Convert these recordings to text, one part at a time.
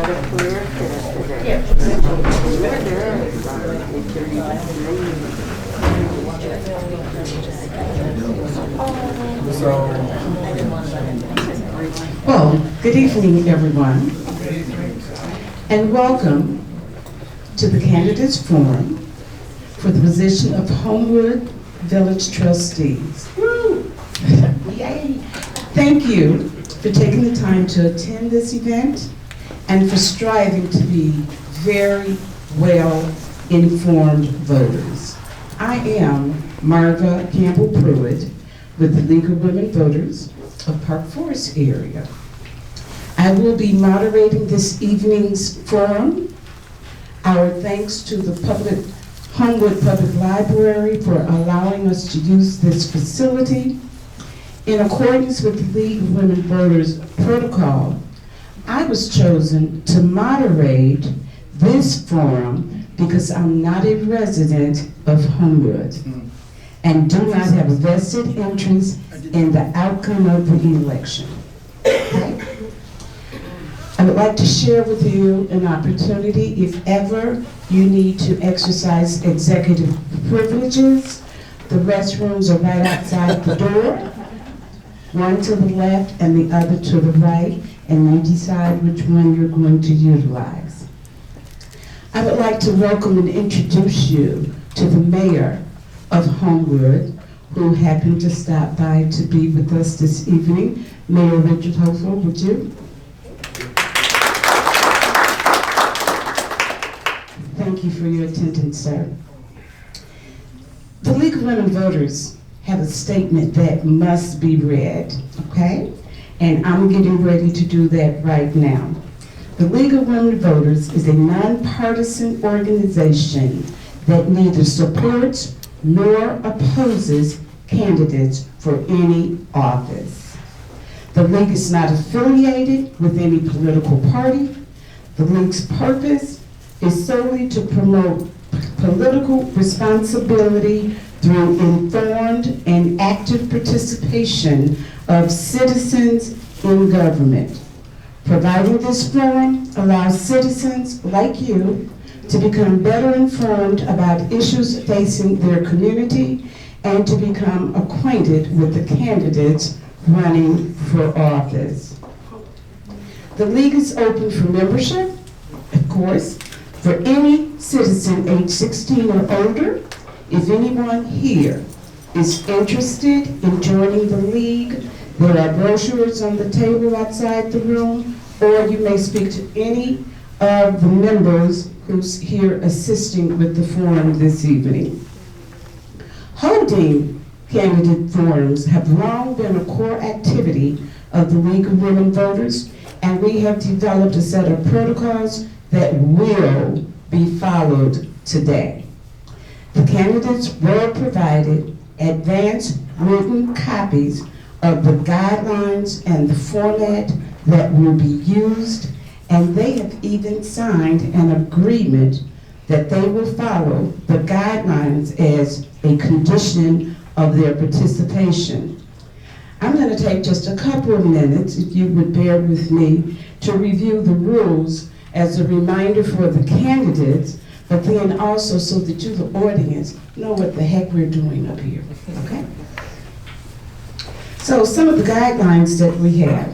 Well, good evening, everyone, and welcome to the Candidates Forum for the position of Homewood Village Trustees. Woo! Yay! Thank you for taking the time to attend this event and for striving to be very well-informed voters. I am Marva Campbell Pruitt with the League of Women Voters of Park Forest area. I will be moderating this evening's forum. Our thanks to the Homewood Public Library for allowing us to use this facility. In accordance with the League of Women Voters protocol, I was chosen to moderate this forum because I'm not a resident of Homewood and do not have a vested interest in the outcome of the election. Okay? I would like to share with you an opportunity if ever you need to exercise executive privileges. The restrooms are right outside the door, one to the left and the other to the right, and you decide which one you're going to utilize. I would like to welcome and introduce you to the mayor of Homewood, who happened to stop by to be with us this evening. Mayor Richard Hofer, would you? Thank you for your attendance, sir. The League of Women Voters have a statement that must be read, okay? And I'm getting ready to do that right now. The League of Women Voters is a nonpartisan organization that neither supports nor opposes candidates for any office. The League is not affiliated with any political party. The League's purpose is solely to promote political responsibility through informed and active participation of citizens in government. Providing this forum allows citizens like you to become better informed about issues facing their community and to become acquainted with the candidates running for office. The League is open for membership, of course, for any citizen age 16 or older. If anyone here is interested in joining the League, there are brochures on the table outside the room, or you may speak to any of the members who's here assisting with the forum this evening. Holding candidate forums have long been a core activity of the League of Women Voters, and we have developed a set of protocols that will be followed today. The candidates were provided advanced written copies of the guidelines and the format that will be used, and they have even signed an agreement that they will follow the guidelines as a condition of their participation. I'm going to take just a couple of minutes, if you would bear with me, to review the rules as a reminder for the candidates, but then also so that you, the audience, know what the heck we're doing up here, okay? So some of the guidelines that we have.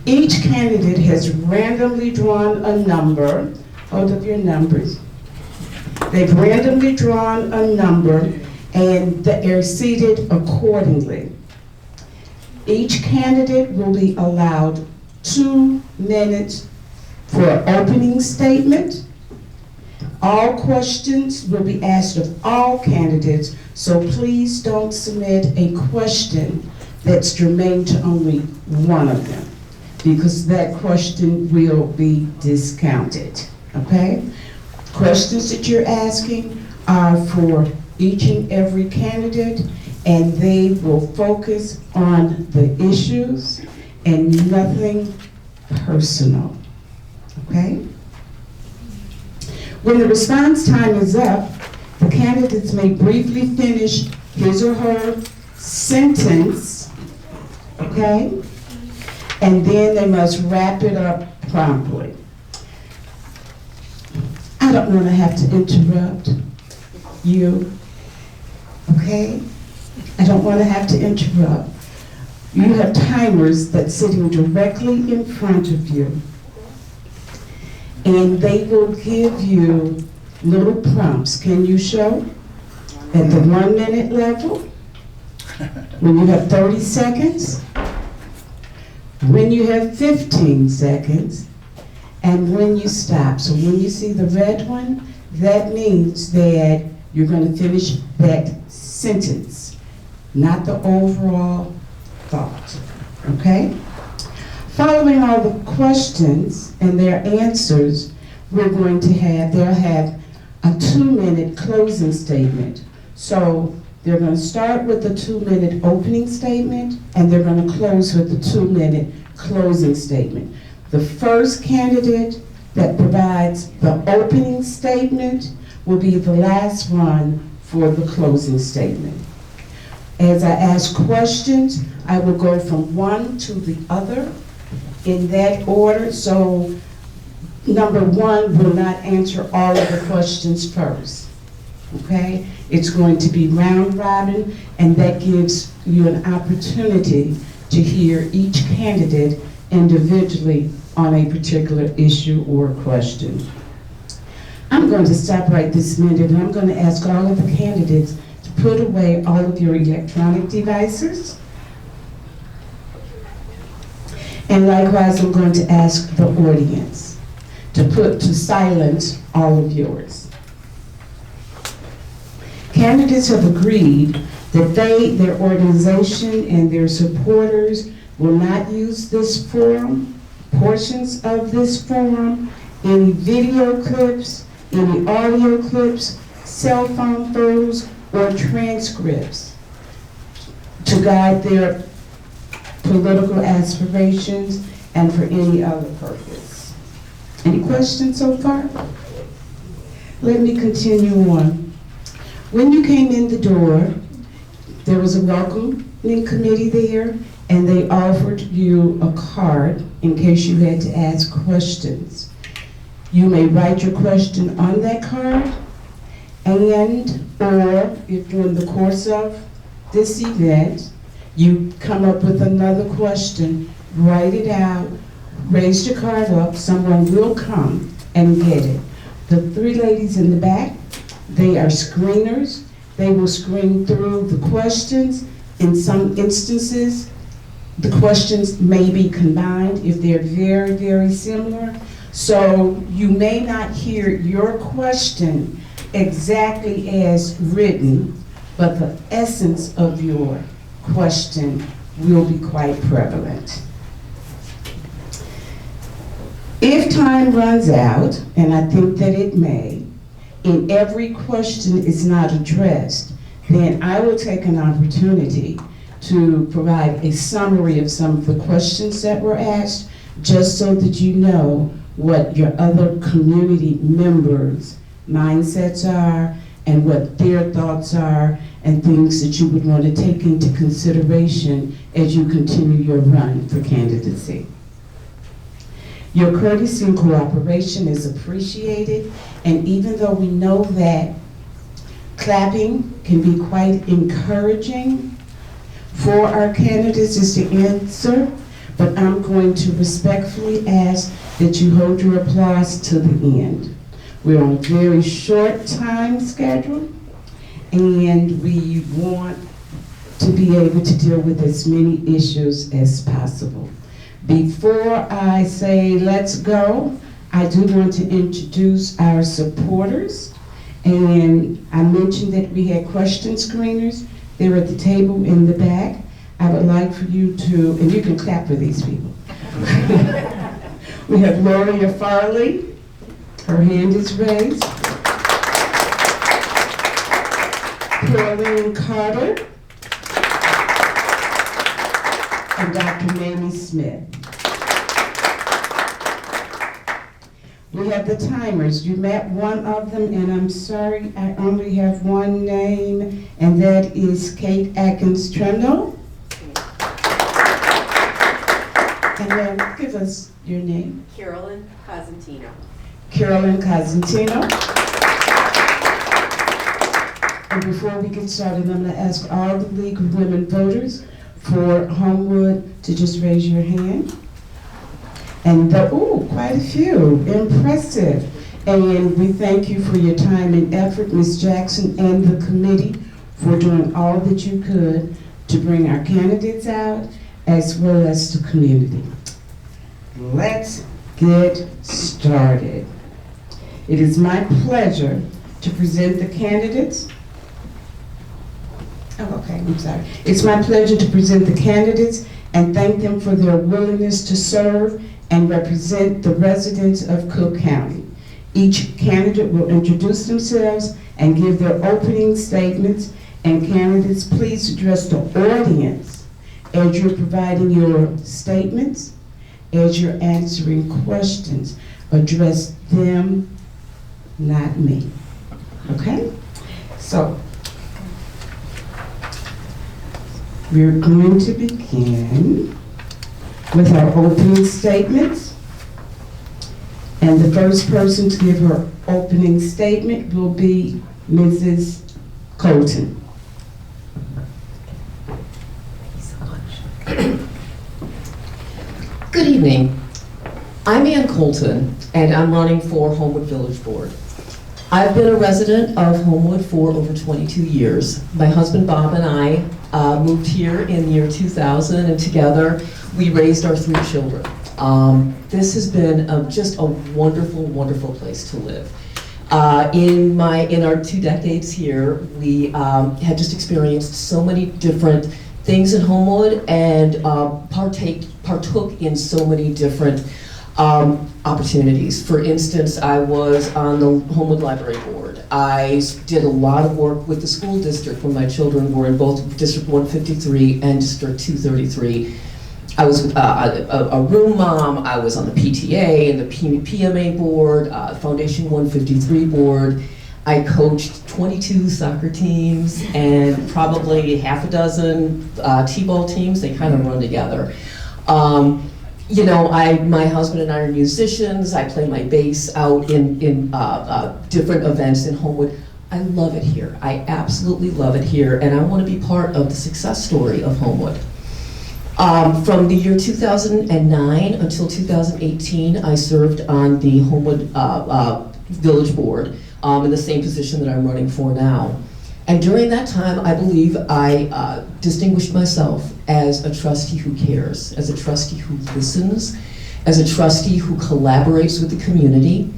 Each candidate has randomly drawn a number. Hold up your numbers. They've randomly drawn a number and they're seated accordingly. Each candidate will be allowed 2 minutes for an opening statement. All questions will be asked of all candidates, so please don't submit a question that's germane to only one of them, because that question will be discounted, okay? Questions that you're asking are for each and every candidate, and they will focus on the issues and nothing personal, okay? When the response time is up, the candidates may briefly finish his or her sentence, okay? And then they must wrap it up promptly. I don't want to have to interrupt you, okay? I don't want to have to interrupt. You have timers that's sitting directly in front of you, and they will give you little prompts. Can you show? At the 1 minute level, when you have 30 seconds, when you have 15 seconds, and when you stop. So when you see the red one, that means that you're going to finish that sentence, not the overall thought, okay? Following all the questions and their answers, they'll have a 2-minute closing statement. So they're going to start with the 2-minute opening statement, and they're going to close with the 2-minute closing statement. The first candidate that provides the opening statement will be the last one for the closing statement. As I ask questions, I will go from one to the other in that order. So number one will not answer all of the questions first, okay? It's going to be round robin, and that gives you an opportunity to hear each candidate individually on a particular issue or question. I'm going to stop right this minute, and I'm going to ask all of the candidates to put away all of your electronic devices. And likewise, I'm going to ask the audience to silence all of yours. Candidates have agreed that their organization, and their supporters will not use this forum, portions of this forum, any video clips, any audio clips, cell phone photos, or transcripts to guide their political aspirations and for any other purpose. Any questions so far? Let me continue on. When you came in the door, there was a welcoming committee there, and they offered you a card in case you had to ask questions. You may write your question on that card, or if during the course of this event, you come up with another question, write it out, raise your card up, someone will come and get it. The 3 ladies in the back, they are screeners. They will screen through the questions. In some instances, the questions may be combined if they're very, very similar. So you may not hear your question exactly as written, but the essence of your question will be quite prevalent. If time runs out, and I think that it may, and every question is not addressed, then I will take an opportunity to provide a summary of some of the questions that were asked, just so that you know what your other community members' mindsets are and what their thoughts are and things that you would want to take into consideration as you continue your run for candidacy. Your courtesy and cooperation is appreciated, and even though we know that clapping can be quite encouraging for our candidates is to answer, but I'm going to respectfully ask that you hold your applause to the end. We're on a very short time schedule, and we want to be able to deal with as many issues as possible. Before I say let's go, I do want to introduce our supporters. And I mentioned that we had question screeners. They're at the table in the back. I would like for you to, and you can clap for these people. We have Loria Farley. Her hand is raised. Caroline Carter. And Dr. Mamie Smith. We have the timers. You met one of them, and I'm sorry, I only have one name, and that is Kate Atkins Trendle. And then give us your name. Carolyn Cosentino. Carolyn Cosentino. And before we get started, I'm going to ask all the League of Women Voters for Homewood to just raise your hand. And quite a few, impressive. And we thank you for your time and effort, Ms. Jackson and the committee, for doing all that you could to bring our candidates out as well as the community. Let's get started. It is my pleasure to present the candidates. I'm sorry. It's my pleasure to present the candidates and thank them for their willingness to serve and represent the residents of Cook County. Each candidate will introduce themselves and give their opening statements, and candidates, please address the audience as you're providing your statements, as you're answering questions. Address them, not me. Okay? So, we're going to begin with our opening statements. And the first person to give her opening statement will be Mrs. Colton. Good evening. I'm Ann Colton, and I'm running for Homewood Village Board. I've been a resident of Homewood for over 22 years. My husband Bob and I moved here in the year 2000, and together we raised our 3 children. This has been just a wonderful, wonderful place to live. In our 2 decades here, we have just experienced so many different things in Homewood and partook in so many different opportunities. For instance, I was on the Homewood Library Board. I did a lot of work with the school district when my children were in both District 153 and District 233. I was a room mom. I was on the PTA and the PMA board, Foundation 153 board. I coached 22 soccer teams and probably half a dozen t-ball teams. They kind of run together. My husband and I are musicians. I play my bass out in different events in Homewood. I love it here. I absolutely love it here, and I want to be part of the success story of Homewood. From the year 2009 until 2018, I served on the Homewood Village Board in the same position that I'm running for now. And during that time, I believe I distinguished myself as a trustee who cares, as a trustee who listens, as a trustee who collaborates with the community,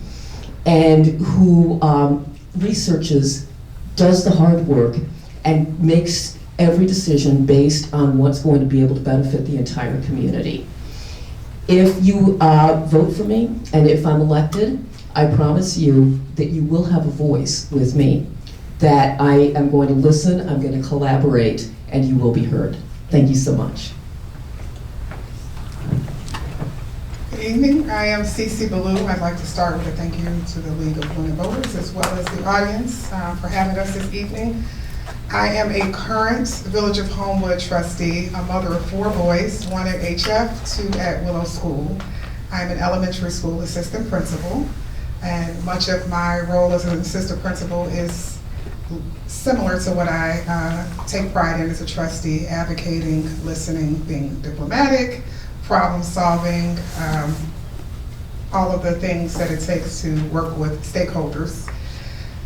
and who researches, does the hard work, and makes every decision based on what's going to be able to benefit the entire community. If you vote for me, and if I'm elected, I promise you that you will have a voice with me, that I am going to listen, I'm going to collaborate, and you will be heard. Thank you so much. Good evening, I am Cece Ballou. I'd like to start with a thank you to the League of Women Voters as well as the audience for having us this evening. I am a current Village of Homewood trustee, a mother of 4 boys, 1 at HF, 2 at Willow School. I'm an elementary school assistant principal, and much of my role as an assistant principal is similar to what I take pride in as a trustee: advocating, listening, being diplomatic, problem solving, all of the things that it takes to work with stakeholders.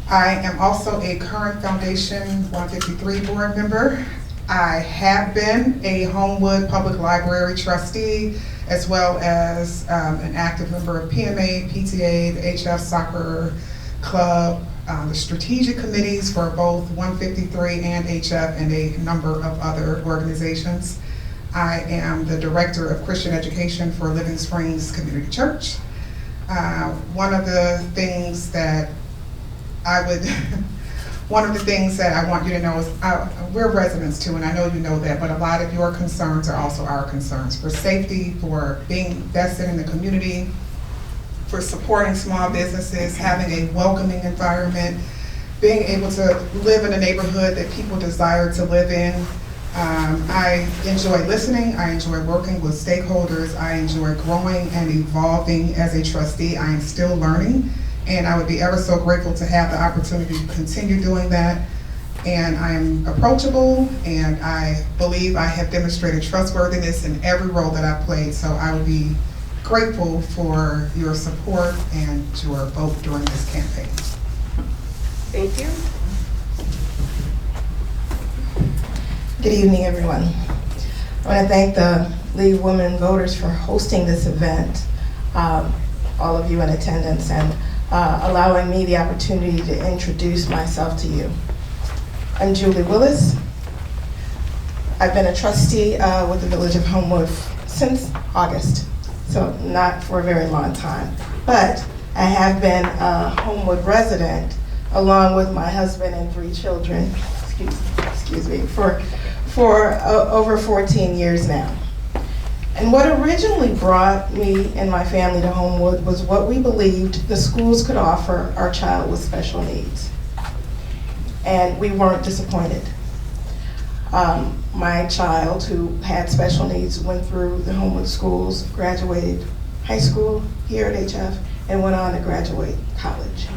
I am also a current Foundation 153 board member. I have been a Homewood Public Library trustee, as well as an active member of PMA, PTA, the HF Soccer Club, the strategic committees for both 153 and HF, and a number of other organizations. I am the Director of Christian Education for Living Springs Community Church. One of the things that I want you to know is we're residents too, and I know you know that, but a lot of your concerns are also our concerns: for safety, for being invested in the community, for supporting small businesses, having a welcoming environment, being able to live in a neighborhood that people desire to live in, I enjoy listening, I enjoy working with stakeholders, I enjoy growing and evolving as a trustee. I am still learning, and I would be ever so grateful to have the opportunity to continue doing that. And I am approachable, and I believe I have demonstrated trustworthiness in every role that I've played, so I would be grateful for your support and your vote during this campaign. Thank you. Good evening, everyone. I want to thank the League of Women Voters for hosting this event, all of you in attendance, and allowing me the opportunity to introduce myself to you. I'm Julie Willis. I've been a trustee with the Village of Homewood since August, so not for a very long time. But I have been a Homewood resident along with my husband and 3 children, excuse me, for over 14 years now. And what originally brought me and my family to Homewood was what we believed the schools could offer our child with special needs. And we weren't disappointed. My child, who had special needs, went through the Homewood schools, graduated high school here at HF, and went on to graduate college.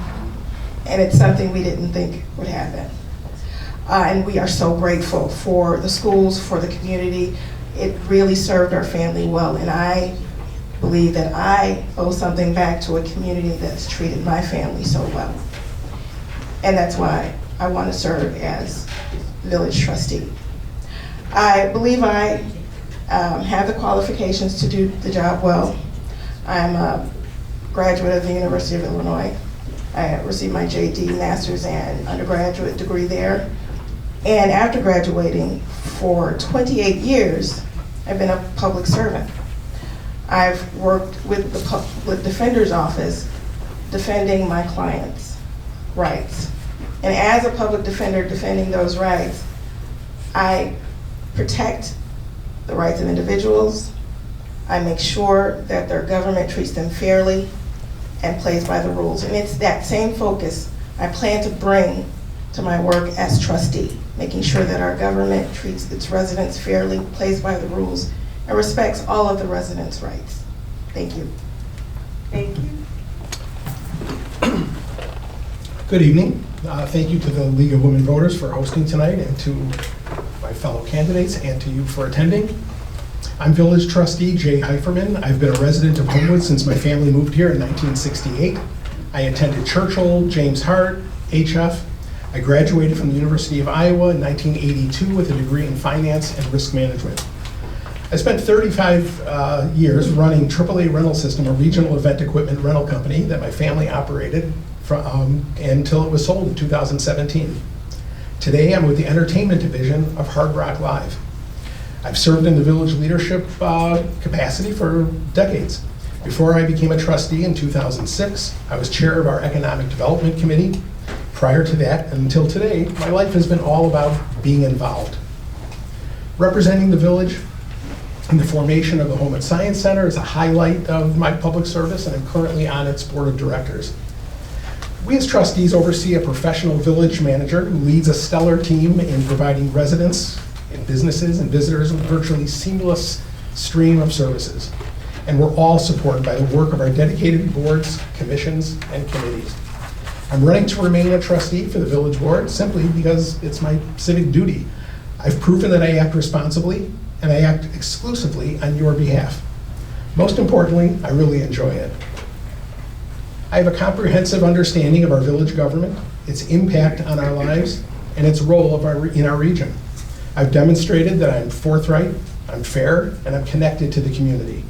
And it's something we didn't think would happen. And we are so grateful for the schools, for the community. It really served our family well, and I believe that I owe something back to a community that's treated my family so well. And that's why I want to serve as village trustee. I believe I have the qualifications to do the job well. I'm a graduate of the University of Illinois. I received my JD, master's, and undergraduate degree there. And after graduating, for 28 years, I've been a public servant. I've worked with the Public Defender's Office defending my clients' rights. And as a public defender defending those rights, I protect the rights of individuals. I make sure that their government treats them fairly and plays by the rules. And it's that same focus I plan to bring to my work as trustee, making sure that our government treats its residents fairly, plays by the rules, and respects all of the residents' rights. Thank you. Thank you. Good evening. Thank you to the League of Women Voters for hosting tonight, and to my fellow candidates, and to you for attending. I'm Village Trustee Jay Heiferman. I've been a resident of Homewood since my family moved here in 1968. I attended Churchill, James Hart, HF. I graduated from the University of Iowa in 1982 with a degree in finance and risk management. I spent 35 years running AAA Rental System, a regional event equipment rental company that my family operated until it was sold in 2017. Today, I'm with the entertainment division of Hard Rock Live. I've served in the village leadership capacity for decades. Before I became a trustee in 2006, I was chair of our Economic Development Committee. Prior to that, until today, my life has been all about being involved. Representing the village in the formation of the Homewood Science Center is a highlight of my public service, and I'm currently on its board of directors. We as trustees oversee a professional village manager who leads a stellar team in providing residents and businesses and visitors with a virtually seamless stream of services. And we're all supported by the work of our dedicated boards, commissions, and committees. I'm running to remain a trustee for the village board simply because it's my civic duty. I've proven that I act responsibly, and I act exclusively on your behalf. Most importantly, I really enjoy it. I have a comprehensive understanding of our village government, its impact on our lives, and its role in our region. I've demonstrated that I'm forthright, I'm fair, and I'm connected to the community.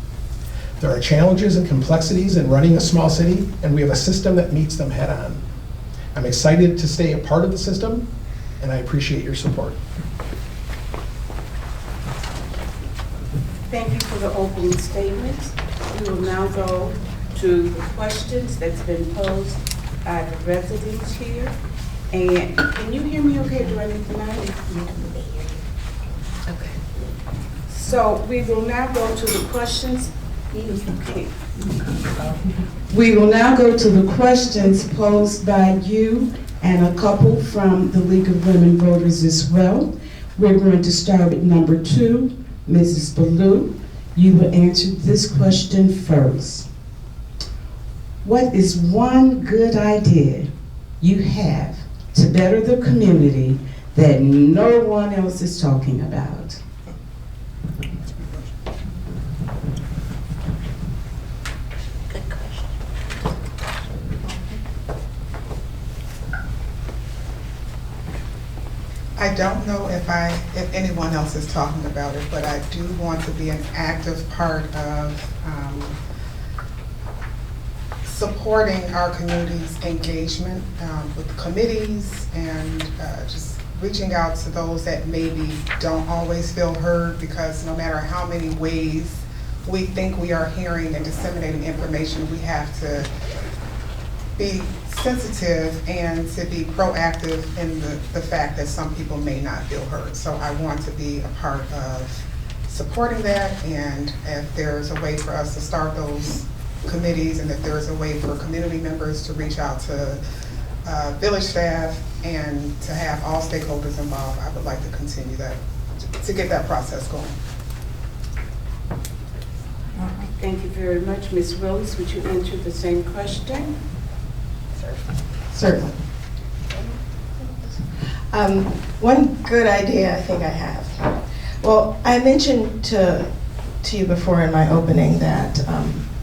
There are challenges and complexities in running a small city, and we have a system that meets them head on. I'm excited to stay a part of the system, and I appreciate your support. Thank you for the opening statement. We will now go to the questions that's been posed by the residents here. And can you hear me okay? Do I need the mic? Okay. So we will now go to the questions. Okay. We will now go to the questions posed by you and a couple from the League of Women Voters as well. We're going to start with number 2, Mrs. Ballou. You will answer this question first. What is one good idea you have to better the community that no one else is talking about? I don't know if anyone else is talking about it, but I do want to be an active part of supporting our community's engagement with committees and just reaching out to those that maybe don't always feel heard, because no matter how many ways we think we are hearing and disseminating information, we have to be sensitive and to be proactive in the fact that some people may not feel heard. So I want to be a part of supporting that, and if there's a way for us to start those committees, and if there's a way for community members to reach out to village staff and to have all stakeholders involved, I would like to continue that, to get that process going. Thank you very much. Ms. Willis, would you answer the same question? Certainly. One good idea I think I have. Well, I mentioned to you before in my opening that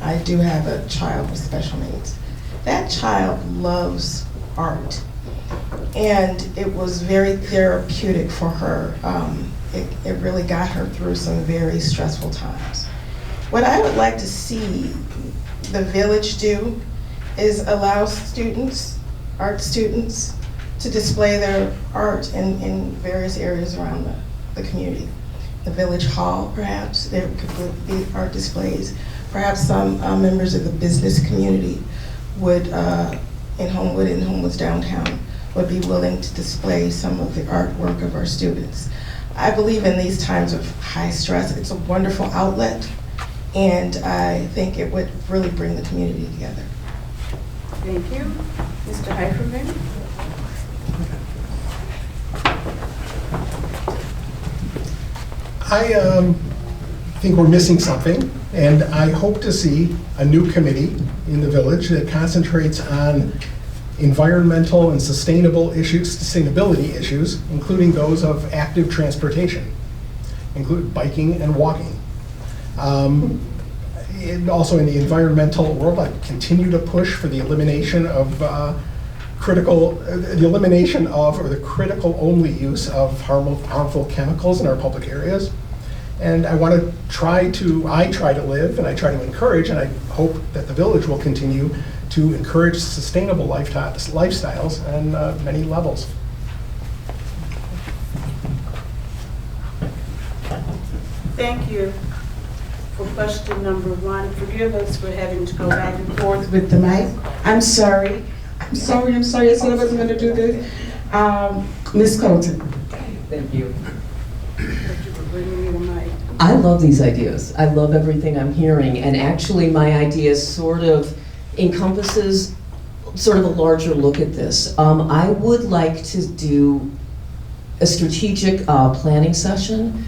I do have a child with special needs. That child loves art, and it was very therapeutic for her. It really got her through some very stressful times. What I would like to see the village do is allow students, art students, to display their art in various areas around the community. The village hall, perhaps, there could be art displays. Perhaps some members of the business community would, in Homewood's downtown, would be willing to display some of the artwork of our students. I believe in these times of high stress, it's a wonderful outlet, and I think it would really bring the community together. Thank you. Mr. Heiferman? I think we're missing something, and I hope to see a new committee in the village that concentrates on environmental and sustainability issues, including those of active transportation, include biking and walking. And also in the environmental world, I continue to push for the elimination of the critical only use of harmful chemicals in our public areas. And I try to live, and I try to encourage, and I hope that the village will continue to encourage sustainable lifestyles on many levels. Thank you for question number 1. Forgive us for having to go back and forth With the mic, I'm sorry. I said I wasn't going to do this. Ms. Colton. Thank you. that you were bringing me the mic. I love these ideas. I love everything I'm hearing, and actually my idea sort of encompasses sort of a larger look at this. I would like to do a strategic planning session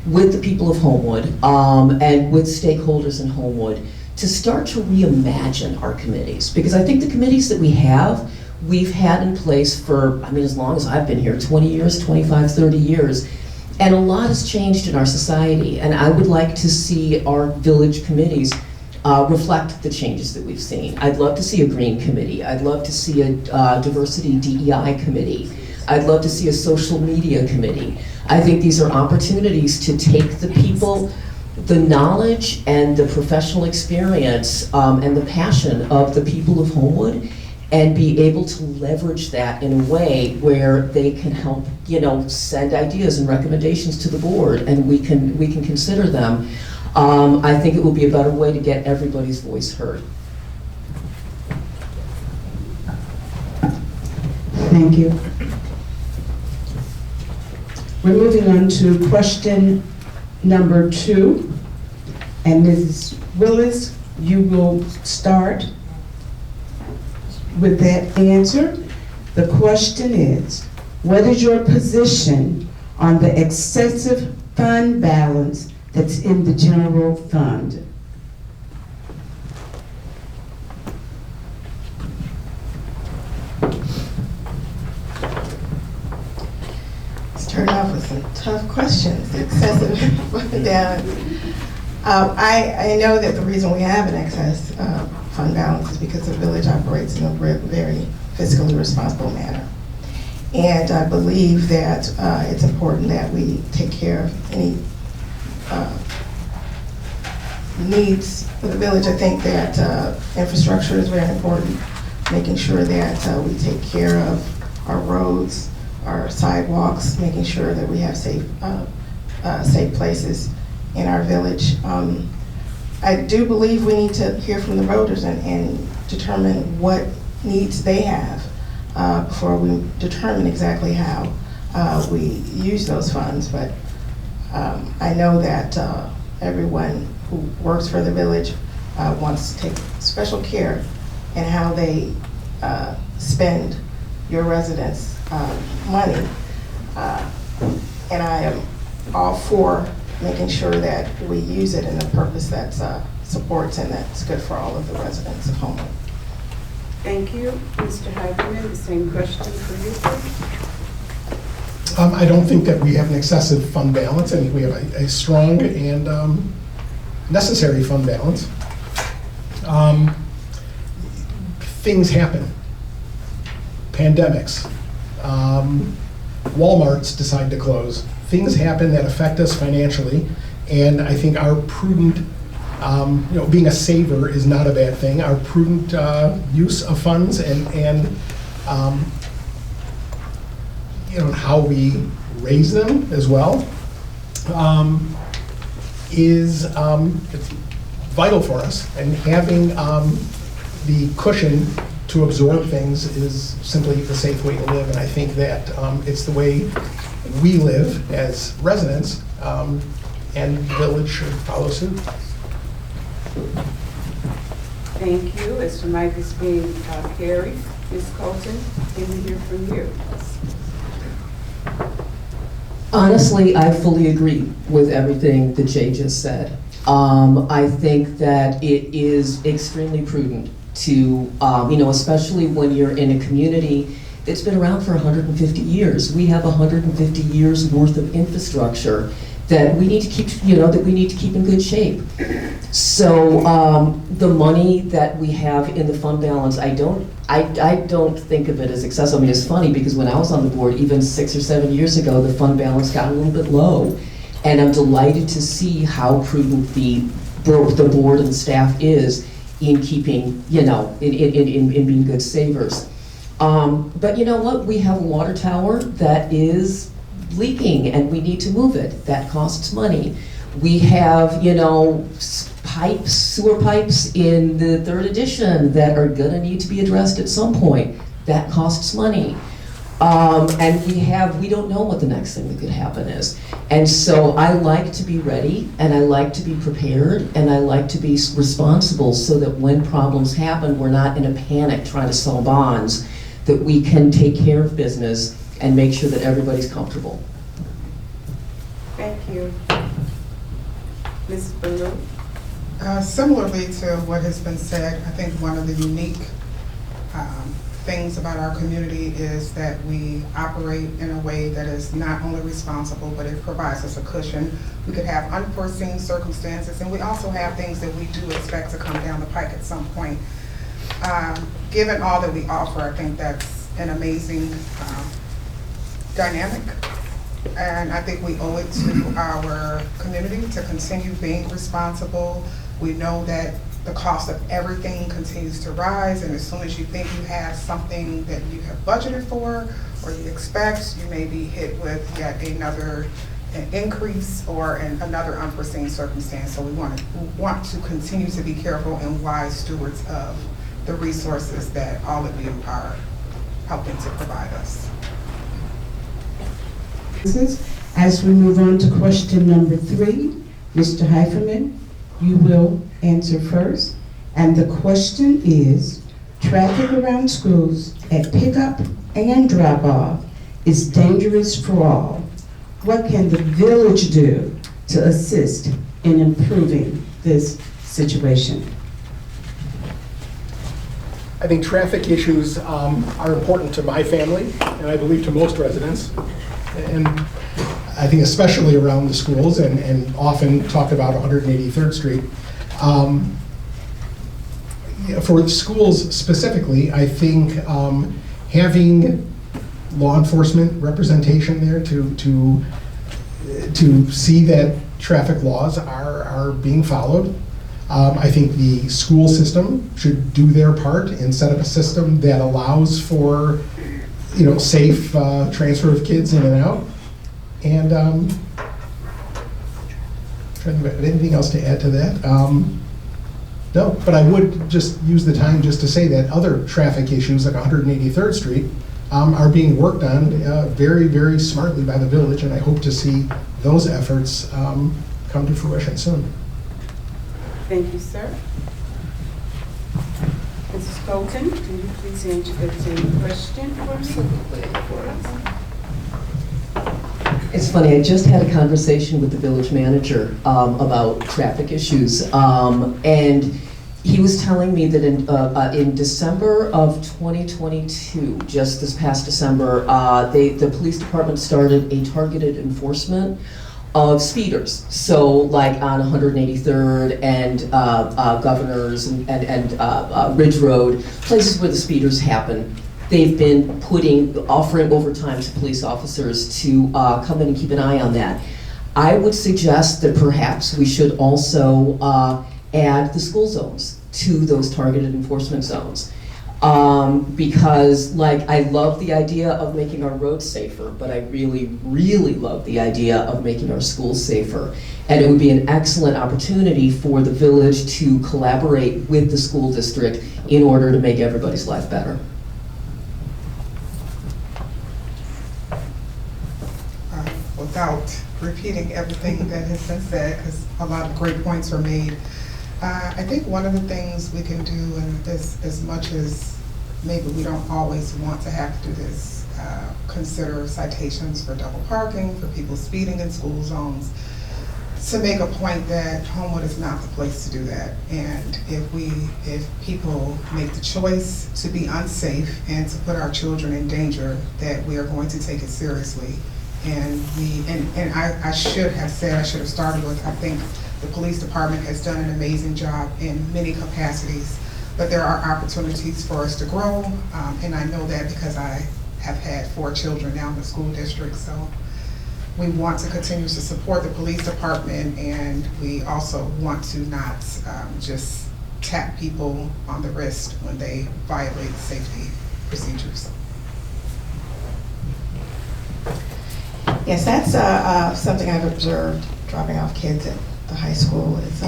with the people of Homewood and with stakeholders in Homewood to start to reimagine our committees. Because I think the committees that we've had in place for, as long as I've been here, 20 years, 25, 30 years. And a lot has changed in our society, and I would like to see our village committees reflect the changes that we've seen. I'd love to see a green committee. I'd love to see a diversity DEI committee. I'd love to see a social media committee. I think these are opportunities to take the people, the knowledge and the professional experience and the passion of the people of Homewood, and be able to leverage that in a way where they can help, send ideas and recommendations to the board, and we can consider them. I think it will be a better way to get everybody's voice heard. Thank you. We're moving on to question number 2. And Mrs. Willis, you will start with that answer. The question is, what is your position on the excessive fund balance that's in the general fund. Start off with some tough questions. Excessive fund balance. I know that the reason we have an excess fund balance is because the village operates in a very fiscally responsible manner. And I believe that it's important that we take care of any needs for the village. I think that infrastructure is very important, making sure that we take care of our roads, our sidewalks, making sure that we have safe places in our village. I do believe we need to hear from the voters and determine what needs they have before we determine exactly how we use those funds. But I know that everyone who works for the village wants to take special care in how they spend your residents' money. And I am all for making sure that we use it in a purpose that supports and that's good for all of the residents of Homewood. Thank you. Mr. Hyderman, the same question for you, please. I don't think that we have an excessive fund balance. I think we have a strong and necessary fund balance. Things happen. Pandemics. Walmarts decide to close. Things happen that affect us financially, and I think our prudent, being a saver is not a bad thing. Our prudent use of funds and how we raise them as well is it's vital for us. And having the cushion to absorb things is simply the safe way to live. And I think that it's the way we live as residents, and the village should follow suit. Thank you. As the mic is being carried, Ms. Colton, can we hear from you? Honestly, I fully agree with everything that Jay just said. I think that it is extremely prudent to, especially when you're in a community that's been around for 150 years. We have 150 years worth of infrastructure that we need to keep, in good shape. So the money that we have in the fund balance, I don't think of it as excessive. I mean, it's funny because when I was on the board, even 6 or 7 years ago, the fund balance got a little bit low. And I'm delighted to see how prudent the board and staff is in keeping, in being good savers. But you know what? We have a water tower that is leaking and we need to move it. That costs money. We have, sewer pipes in the 3rd edition that are gonna need to be addressed at some point. That costs money. And we don't know what the next thing that could happen is. And so I like to be ready, and I like to be prepared, and I like to be responsible so that when problems happen, we're not in a panic trying to sell bonds, that we can take care of business and make sure that everybody's comfortable. Thank you. Ms. Ballou? Similarly to what has been said, I think one of the unique things about our community is that we operate in a way that is not only responsible, but it provides us a cushion. We could have unforeseen circumstances, and we also have things that we do expect to come down the pike at some point. Given all that we offer, I think that's an amazing dynamic, and I think we owe it to our community to continue being responsible. We know that the cost of everything continues to rise, and as soon as you think you have something that you have budgeted for or you expect, you may be hit with yet another increase or another unforeseen circumstance. So we want to continue to be careful and wise stewards of the resources that all of you are helping to provide us. As we move on to question number 3, Mr. Heiferman, you will answer first. And the question is, traffic around schools at pickup and drop-off is dangerous for all. what can the village do to assist in improving this situation? I think traffic issues are important to my family, and I believe to most residents. And I think especially around the schools, and often talked about 183rd Street. For the schools specifically, I think having law enforcement representation there to see that traffic laws are being followed. I think the school system should do their part and set up a system that allows for, safe transfer of kids in and out. And trying to think of anything else to add to that. No, but I would just use the time just to say that other traffic issues like 183rd Street are being worked on very, very smartly by the village, and I hope to see those efforts come to fruition soon. Thank you, sir. Mrs. Colton, can you please answer the question for us? It's funny, I just had a conversation with the village manager about traffic issues, and he was telling me that in December of 2022, just this past December, the police department started a targeted enforcement of speeders. So like on 183rd and Governors and Ridge Road, places where the speeders happen. They've been offering overtime to police officers to come in and keep an eye on that. I would suggest that perhaps we should also add the school zones to those targeted enforcement zones. Because I love the idea of making our roads safer, but I really, really love the idea of making our schools safer. And it would be an excellent opportunity for the village to collaborate with the school district in order to make everybody's life better. Without repeating everything that has been said, because a lot of great points were made. I think one of the things we can do, and this, as much as maybe we don't always want to have to do this, consider citations for double parking, for people speeding in school zones, to make a point that Homewood is not the place to do that. And if people make the choice to be unsafe and to put our children in danger, that we are going to take it seriously. And I should have started with, I think the police department has done an amazing job in many capacities, but there are opportunities for us to grow, and I know that because I have had 4 children now in the school district, so we want to continue to support the police department, and we also want to not just tap people on the wrist when they violate safety procedures. Yes, that's something I've observed dropping off kids at the high school. Is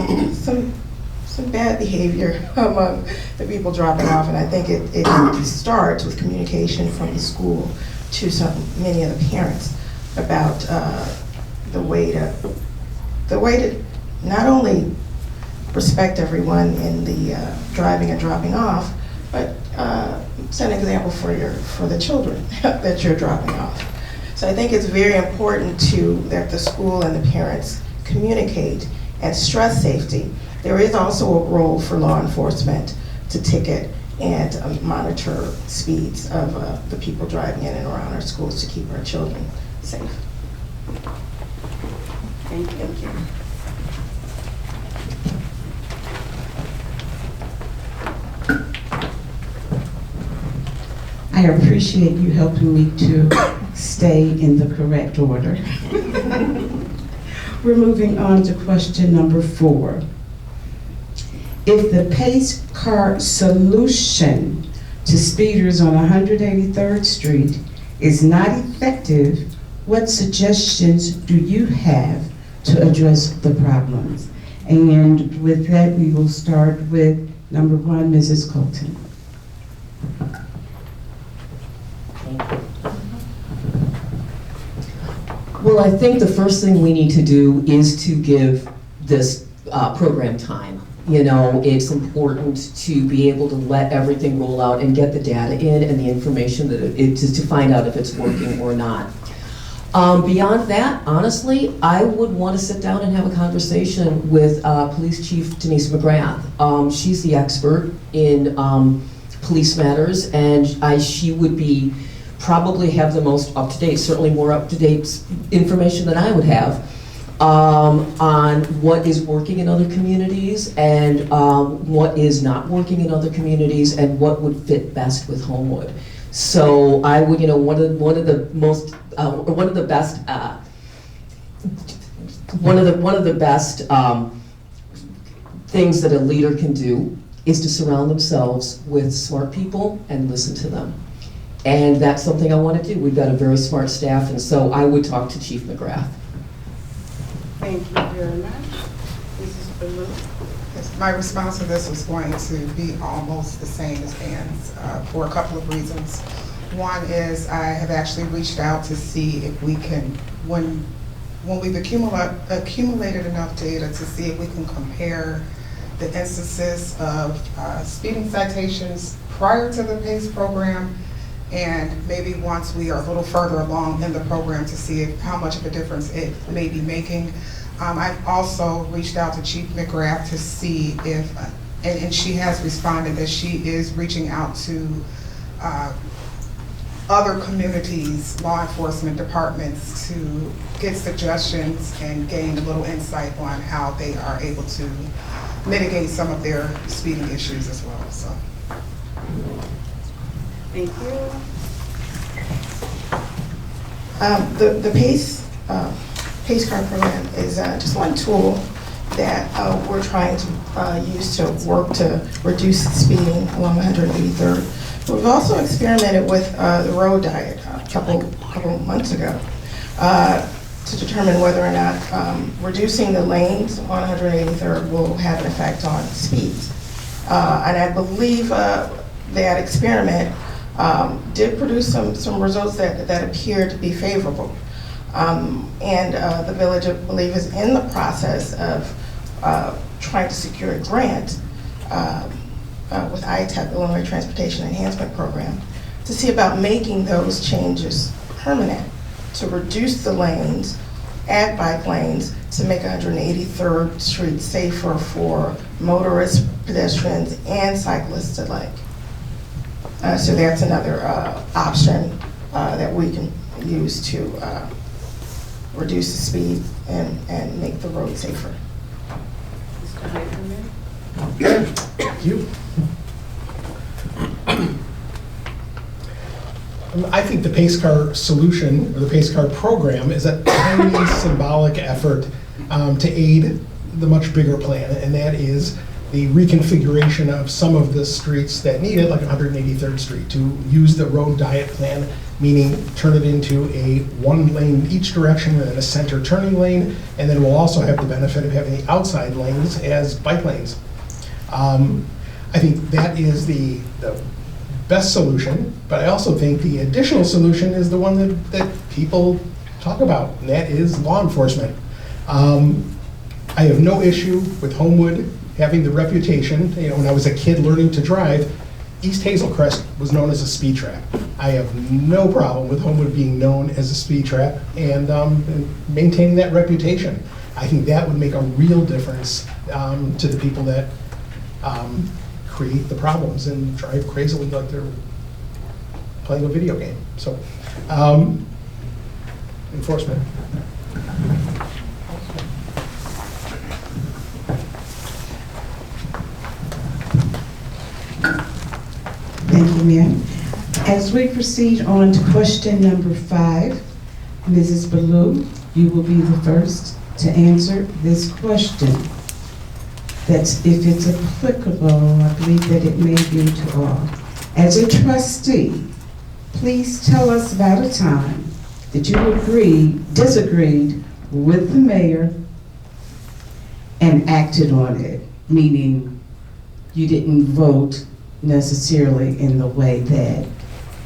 some bad behavior among the people dropping off, and I think it starts with communication from the school to many of the parents about the way to not only respect everyone in the driving and dropping off, but set an example for the children that you're dropping off. So I think it's very important that the school and the parents communicate and stress safety. There is also a role for law enforcement to ticket and monitor speeds of the people driving in and around our schools to keep our children safe. Thank you. I appreciate you helping me to stay in the correct order. We're moving on to question number 4. If the pace car solution to speeders on 183rd Street is not effective, what suggestions do you have to address the problems? And with that, we will start with number 1, Mrs. Colton. Well, I think the first thing we need to do is to give this program time. You know, it's important to be able to let everything roll out and get the data in and the information to find out if it's working or not. Beyond that, honestly, I would want to sit down and have a conversation with Police Chief Denise McGrath. She's the expert in police matters, and she would be probably have the most up-to-date, certainly more up-to-date information than I would have on what is working in other communities and what is not working in other communities and what would fit best with Homewood. So I would, one of the best things that a leader can do is to surround themselves with smart people and listen to them. And that's something I want to do. We've got a very smart staff, and so I would talk to Chief McGrath. Thank you very much. Mrs. Ballou? Yes, my response to this was going to be almost the same as Dan's for a couple of reasons. One is I have actually reached out to see if we can, when we've accumulated enough data to see if we can compare the instances of speeding citations prior to the PACE program and maybe once we are a little further along in the program to see how much of a difference it may be making. I've also reached out to Chief McGrath to see if, and she has responded that she is reaching out to other communities, law enforcement departments to get suggestions and gain a little insight on how they are able to mitigate some of their speeding issues as well. So. Thank you. The PACE card program is just one tool that we're trying to use to work to reduce speeding along 183rd. But we've also experimented with the road diet a couple months ago to determine whether or not reducing the lanes on 183rd will have an effect on speeds. And I believe that experiment did produce some results that appear to be favorable. And the village, I believe, is in the process of trying to secure a grant with ITEP, Illinois Transportation Enhancement Program, to see about making those changes permanent, to reduce the lanes, add bike lanes, to make 183rd Street safer for motorists, pedestrians, and cyclists alike. So that's another option that we can use to reduce the speed and make the road safer. Mr. Heiderman? Thank you. I think the PACE car solution, or the PACE car program, is a tiny symbolic effort to aid the much bigger plan, and that is the reconfiguration of some of the streets that need it, like 183rd Street, to use the road diet plan, meaning turn it into a one lane each direction and then a center turning lane, and then we'll also have the benefit of having the outside lanes as bike lanes. I think that is the best solution, but I also think the additional solution is the one that people talk about, and that is law enforcement. I have no issue with Homewood having the reputation. When I was a kid learning to drive, East Hazelcrest was known as a speed trap. I have no problem with Homewood being known as a speed trap and maintaining that reputation. I think that would make a real difference to the people that create the problems and drive crazily like they're playing a video game. So, enforcement. Thank you, Mayor. As we proceed on to question number 5, Mrs. Ballou, you will be the first to answer this question. That's if it's applicable, I believe that it may be to all. As a trustee, please tell us about a time that you disagreed with the mayor and acted on it, meaning you didn't vote necessarily in the way that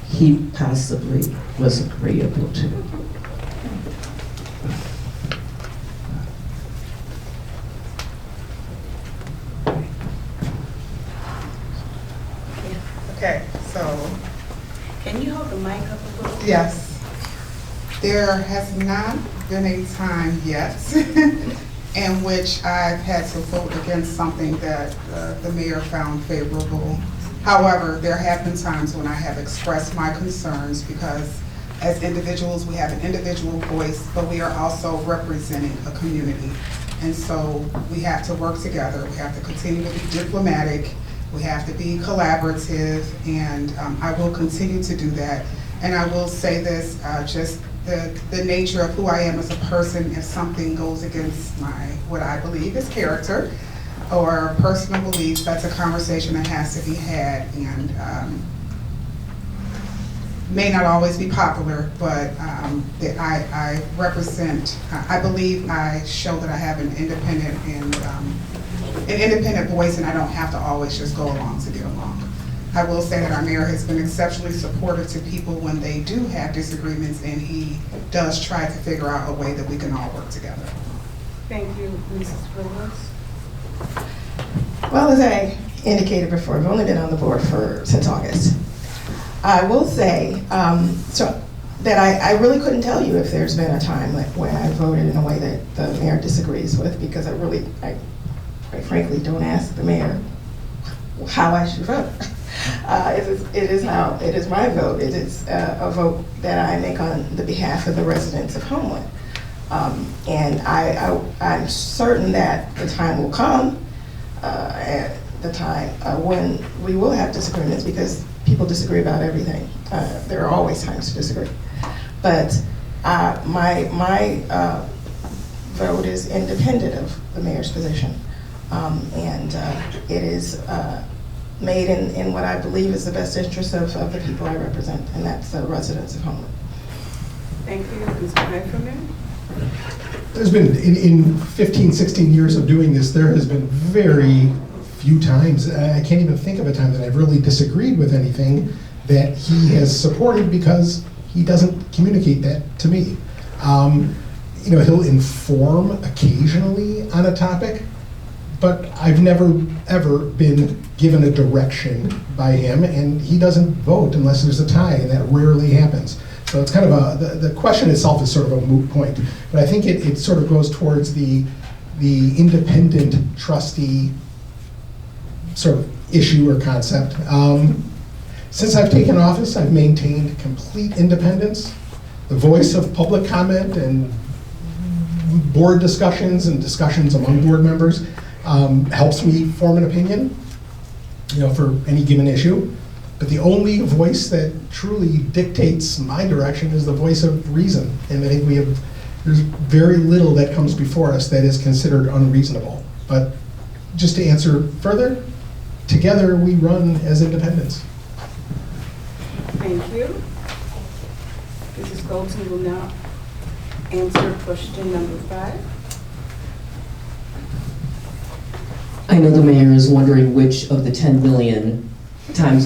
he possibly was agreeable to. Okay, so Can you hold the mic up a little? yes. There has not been a time yet in which I've had to vote against something that the mayor found favorable. However, there have been times when I have expressed my concerns because as individuals, we have an individual voice, but we are also representing a community. And so we have to work together. We have to continue to be diplomatic. We have to be collaborative, and I will continue to do that. And I will say this, just the nature of who I am as a person, if something goes against what I believe is character or personal beliefs, that's a conversation that has to be had, and may not always be popular, but that I represent, I believe I show that I have an independent and an independent voice, and I don't have to always just go along to get along. I will say that our mayor has been exceptionally supportive to people when they do have disagreements, and he does try to figure out a way that we can all work together. Thank you, Mrs. Willis. Well, as I indicated before, I've only been on the board since August. I will say so that I really couldn't tell you if there's been a time when I voted in a way that the mayor disagrees with, because I quite frankly don't ask the mayor how I should vote. It is my vote. It is a vote that I make on the behalf of the residents of Homewood. And I'm certain that the time will come, at the time when we will have disagreements, because people disagree about everything. There are always times to disagree. But my vote is independent of the mayor's position. And it is made in what I believe is the best interest of the people I represent, and that's the residents of Homewood. Thank you, Mr. Heffernan. There's been, in 15, 16 years of doing this, there has been very few times, I can't even think of a time that I've really disagreed with anything that he has supported, because he doesn't communicate that to me. You know, he'll inform occasionally on a topic, but I've never, ever been given a direction by him, and he doesn't vote unless there's a tie, and that rarely happens. So it's kind of the question itself is sort of a moot point, but I think it sort of goes towards the independent trustee sort of issue or concept. Since I've taken office, I've maintained complete independence. The voice of public comment and board discussions and discussions among board members helps me form an opinion, you know, for any given issue. But the only voice that truly dictates my direction is the voice of reason. And I think there's very little that comes before us that is considered unreasonable. But just to answer further, together we run as independents. Thank you. Mrs. Golton will now answer question number 5. I know the mayor is wondering which of the 10 million times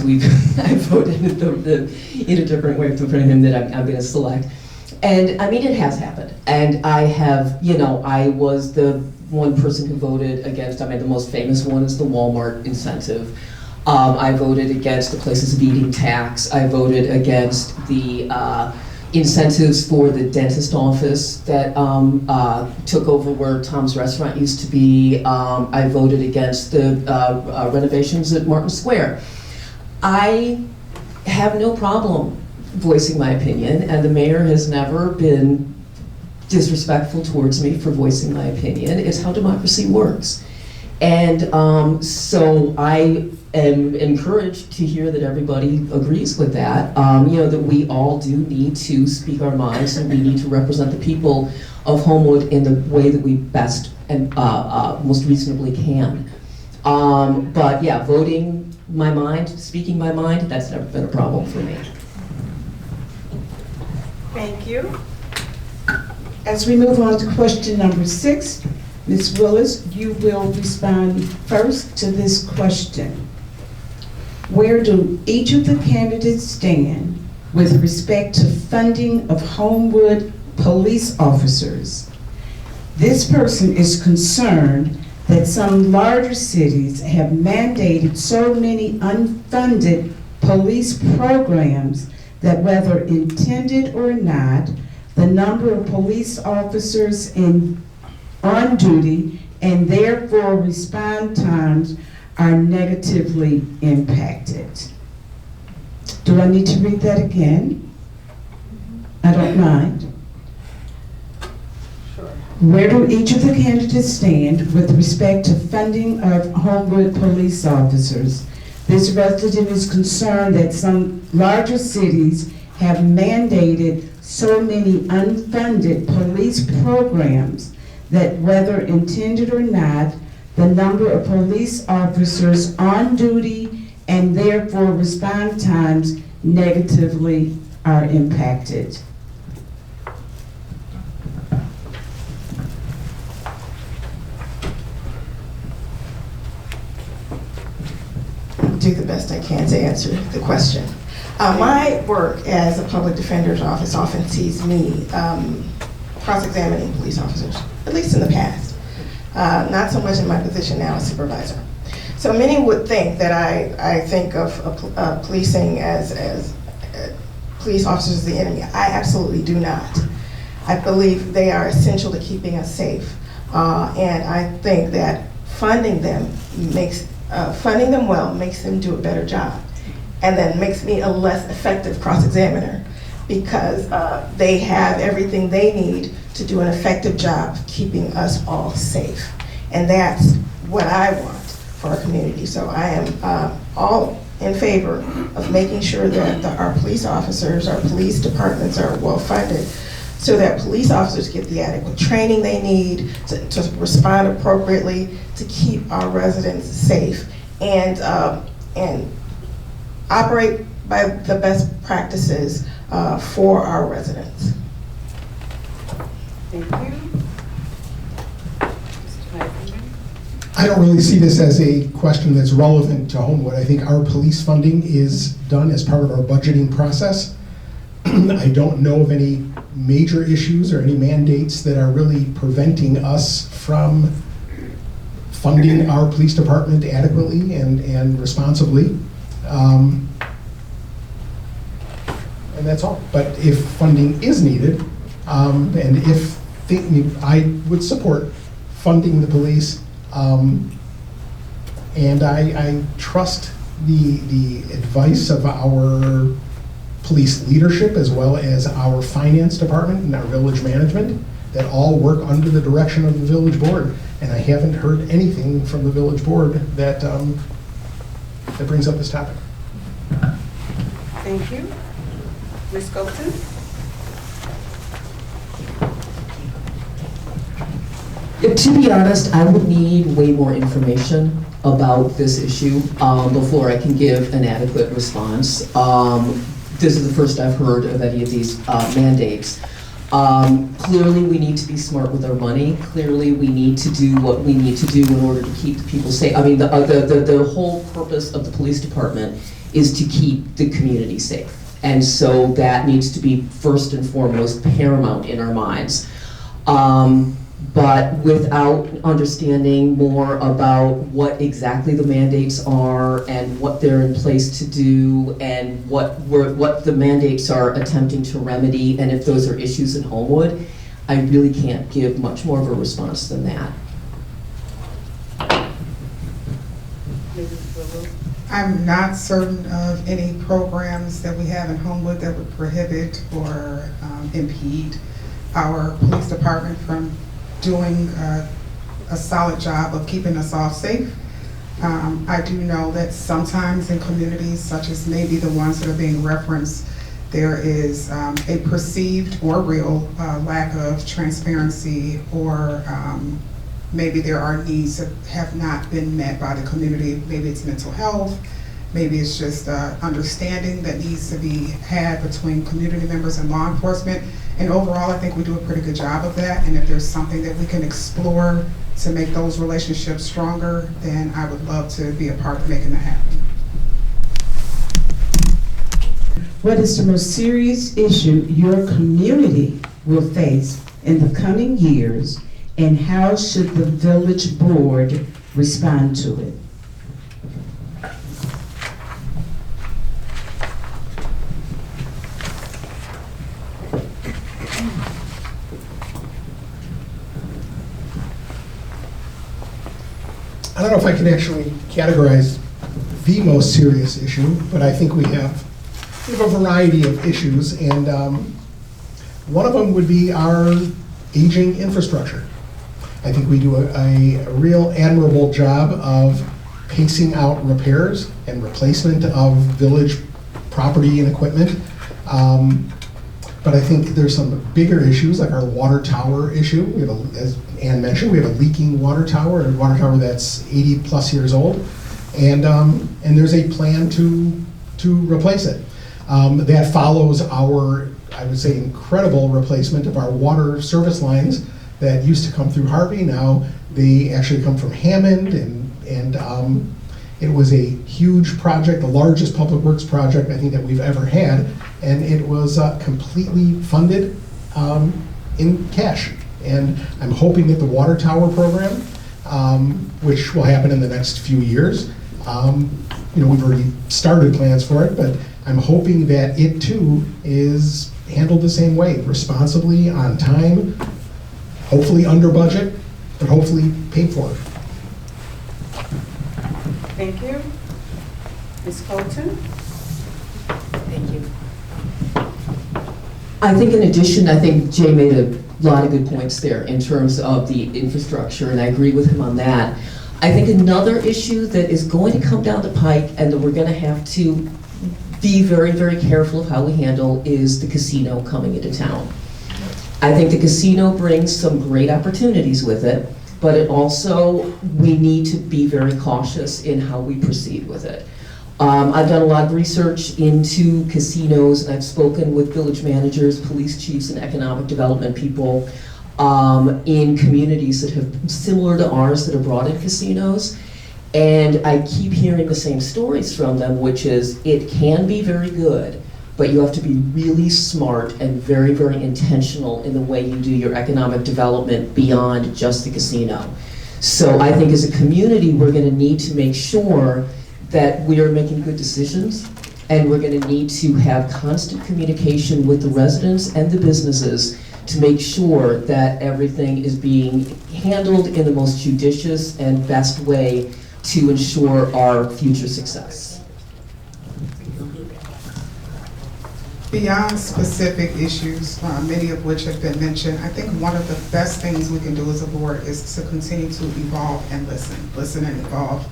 I've voted in a different way in front of him that I'm going to select. And I mean, it has happened. And I have, you know, I was the one person who voted against, I mean, the most famous one is the Walmart incentive. I voted against the places of eating tax. I voted against the incentives for the dentist office that took over where Tom's Restaurant used to be. I voted against the renovations at Martin Square. I have no problem voicing my opinion, and the mayor has never been disrespectful towards me for voicing my opinion. It's how democracy works. And so I am encouraged to hear that everybody agrees with that. You know, that we all do need to speak our minds, and we need to represent the people of Homewood in the way that we best and most reasonably can. But yeah, voting my mind, speaking my mind, that's never been a problem for me. Thank you. As we move on to question number 6, Ms. Willis, you will respond first to this question. Where do each of the candidates stand with respect to funding of Homewood police officers? This person is concerned that some larger cities have mandated so many unfunded police programs that whether intended or not, the number of police officers on duty and therefore response times are negatively impacted. Do I need to read that again? I don't mind. Where do each of the candidates stand with respect to funding of Homewood police officers? This resident is concerned that some larger cities have mandated so many unfunded police programs that whether intended or not, the number of police officers on duty and therefore response times negatively are impacted. Do the best I can to answer the question. My work as a public defender's office often sees me cross-examining police officers, at least in the past. Not so much in my position now as supervisor. So many would think that I think of policing as police officers as the enemy. I absolutely do not. I believe they are essential to keeping us safe. And I think that funding them well makes them do a better job, and then makes me a less effective cross-examiner because they have everything they need to do an effective job of keeping us all safe. And that's what I want for our community. So I am all in favor of making sure that our police officers, our police departments are well funded so that police officers get the adequate training they need to respond appropriately, to keep our residents safe, and operate by the best practices for our residents. Thank you. Mr. Heffernan? I don't really see this as a question that's relevant to Homewood. I think our police funding is done as part of our budgeting process. I don't know of any major issues or any mandates that are really preventing us from funding our police department adequately and responsibly. And that's all. But if funding is needed, I would support funding the police. And I trust the advice of our police leadership as well as our finance department and our village management that all work under the direction of the village board. And I haven't heard anything from the village board that that brings up this topic. Thank you. Ms. Golden? To be honest, I would need way more information about this issue before I can give an adequate response. This is the first I've heard of any of these mandates. Clearly, we need to be smart with our money. Clearly, we need to do what we need to do in order to keep the people safe. I mean, the whole purpose of the police department is to keep the community safe. And so that needs to be first and foremost paramount in our minds. But without understanding more about what exactly the mandates are and what they're in place to do and what the mandates are attempting to remedy and if those are issues in Homewood, I really can't give much more of a response than that. I'm not certain of any programs that we have in Homewood that would prohibit or impede our police department from doing a solid job of keeping us all safe. I do know that sometimes in communities, such as maybe the ones that are being referenced, there is a perceived or real lack of transparency, or maybe there are needs that have not been met by the community. Maybe it's mental health, maybe it's just understanding that needs to be had between community members and law enforcement. And overall, I think we do a pretty good job of that. And if there's something that we can explore to make those relationships stronger, then I would love to be a part of making that happen. What is the most serious issue your community will face in the coming years, and how should the village board respond to it? I don't know if I can actually categorize the most serious issue, but I think we have a variety of issues, and one of them would be our aging infrastructure. I think we do a real admirable job of pacing out repairs and replacement of village property and equipment. But I think there's some bigger issues, like our water tower issue. We have as Ann mentioned, we have a leaking water tower that's 80+ years old, and there's a plan to replace it. That follows our, I would say, incredible replacement of our water service lines that used to come through Harvey. Now they actually come from Hammond, and it was a huge project, the largest public works project I think that we've ever had, and it was completely funded in cash. And I'm hoping that the water tower program, which will happen in the next few years, we've already started plans for it, but I'm hoping that it too is handled the same way, responsibly, on time, hopefully under budget, but hopefully paid for. Thank you. Ms. Colton? Thank you. I think in addition, I think Jay made a lot of good points there in terms of the infrastructure, and I agree with him on that. I think another issue that is going to come down the pike and that we're going to have to be very, very careful of how we handle is the casino coming into town. I think the casino brings some great opportunities with it, but it also, we need to be very cautious in how we proceed with it. I've done a lot of research into casinos, and I've spoken with village managers, police chiefs, and economic development people in communities that have similar to ours that have brought in casinos. And I keep hearing the same stories from them, which is it can be very good, but you have to be really smart and very, very intentional in the way you do your economic development beyond just the casino. So I think as a community, we're going to need to make sure that we are making good decisions, and we're going to need to have constant communication with the residents and the businesses to make sure that everything is being handled in the most judicious and best way to ensure our future success. Beyond specific issues, many of which have been mentioned, I think one of the best things we can do as a board is to continue to evolve and listen and evolve.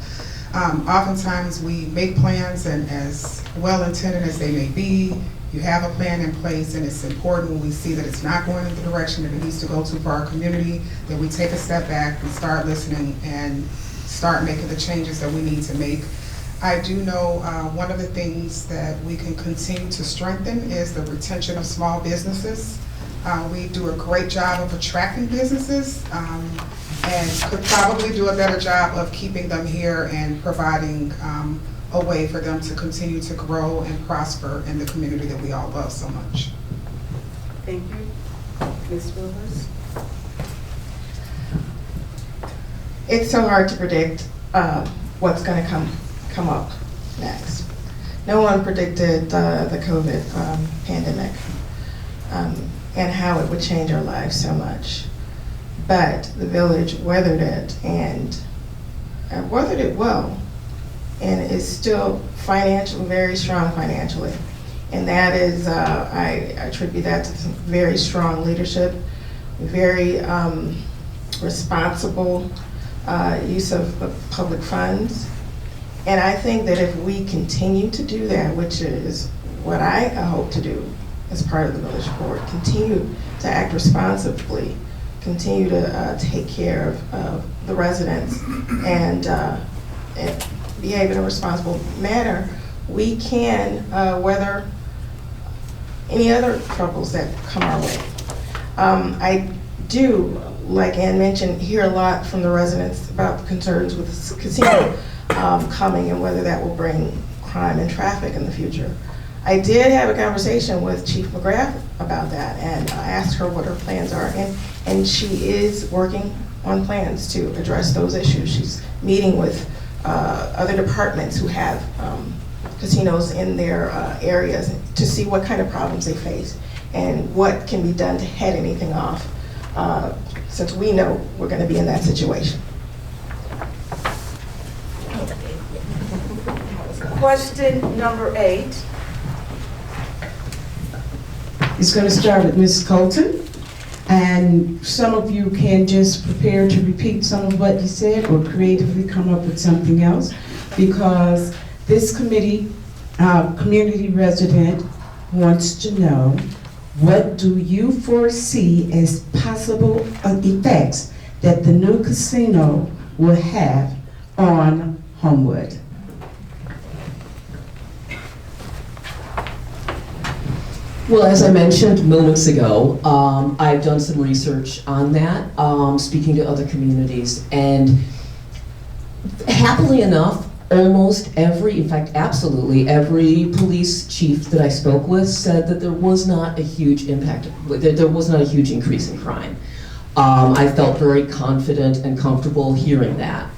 Oftentimes we make plans, and as well-intended as they may be, you have a plan in place, and it's important when we see that it's not going in the direction that it needs to go to for our community, that we take a step back and start listening and start making the changes that we need to make. I do know one of the things that we can continue to strengthen is the retention of small businesses. We do a great job of attracting businesses and could probably do a better job of keeping them here and providing a way for them to continue to grow and prosper in the community that we all love so much. Thank you. Ms. Willis? It's so hard to predict what's going to come up next. No one predicted the COVID pandemic and how it would change our lives so much. But the village weathered it, and weathered it well, and is still very strong financially. And that is, I attribute that to some very strong leadership, very responsible use of public funds. And I think that if we continue to do that, which is what I hope to do as part of the village board, continue to act responsibly, continue to take care of the residents and behave in a responsible manner, we can weather any other troubles that come our way. I do, like Ann mentioned, hear a lot from the residents about the concerns with the casino coming and whether that will bring crime and traffic in the future. I did have a conversation with Chief McGrath about that, and I asked her what her plans are, and she is working on plans to address those issues. She's meeting with other departments who have casinos in their areas to see what kind of problems they face and what can be done to head anything off, since we know we're going to be in that situation. Question number 8. It's going to start with Ms. Colton, and some of you can just prepare to repeat some of what you said or creatively come up with something else, because this committee, community resident wants to know, what do you foresee as possible effects that the new casino will have on Homewood? Well, as I mentioned moments ago, I've done some research on that, speaking to other communities, and happily enough, almost every, in fact, absolutely every police chief that I spoke with said that there was not a huge impact, that there was not a huge increase in crime. I felt very confident and comfortable hearing that.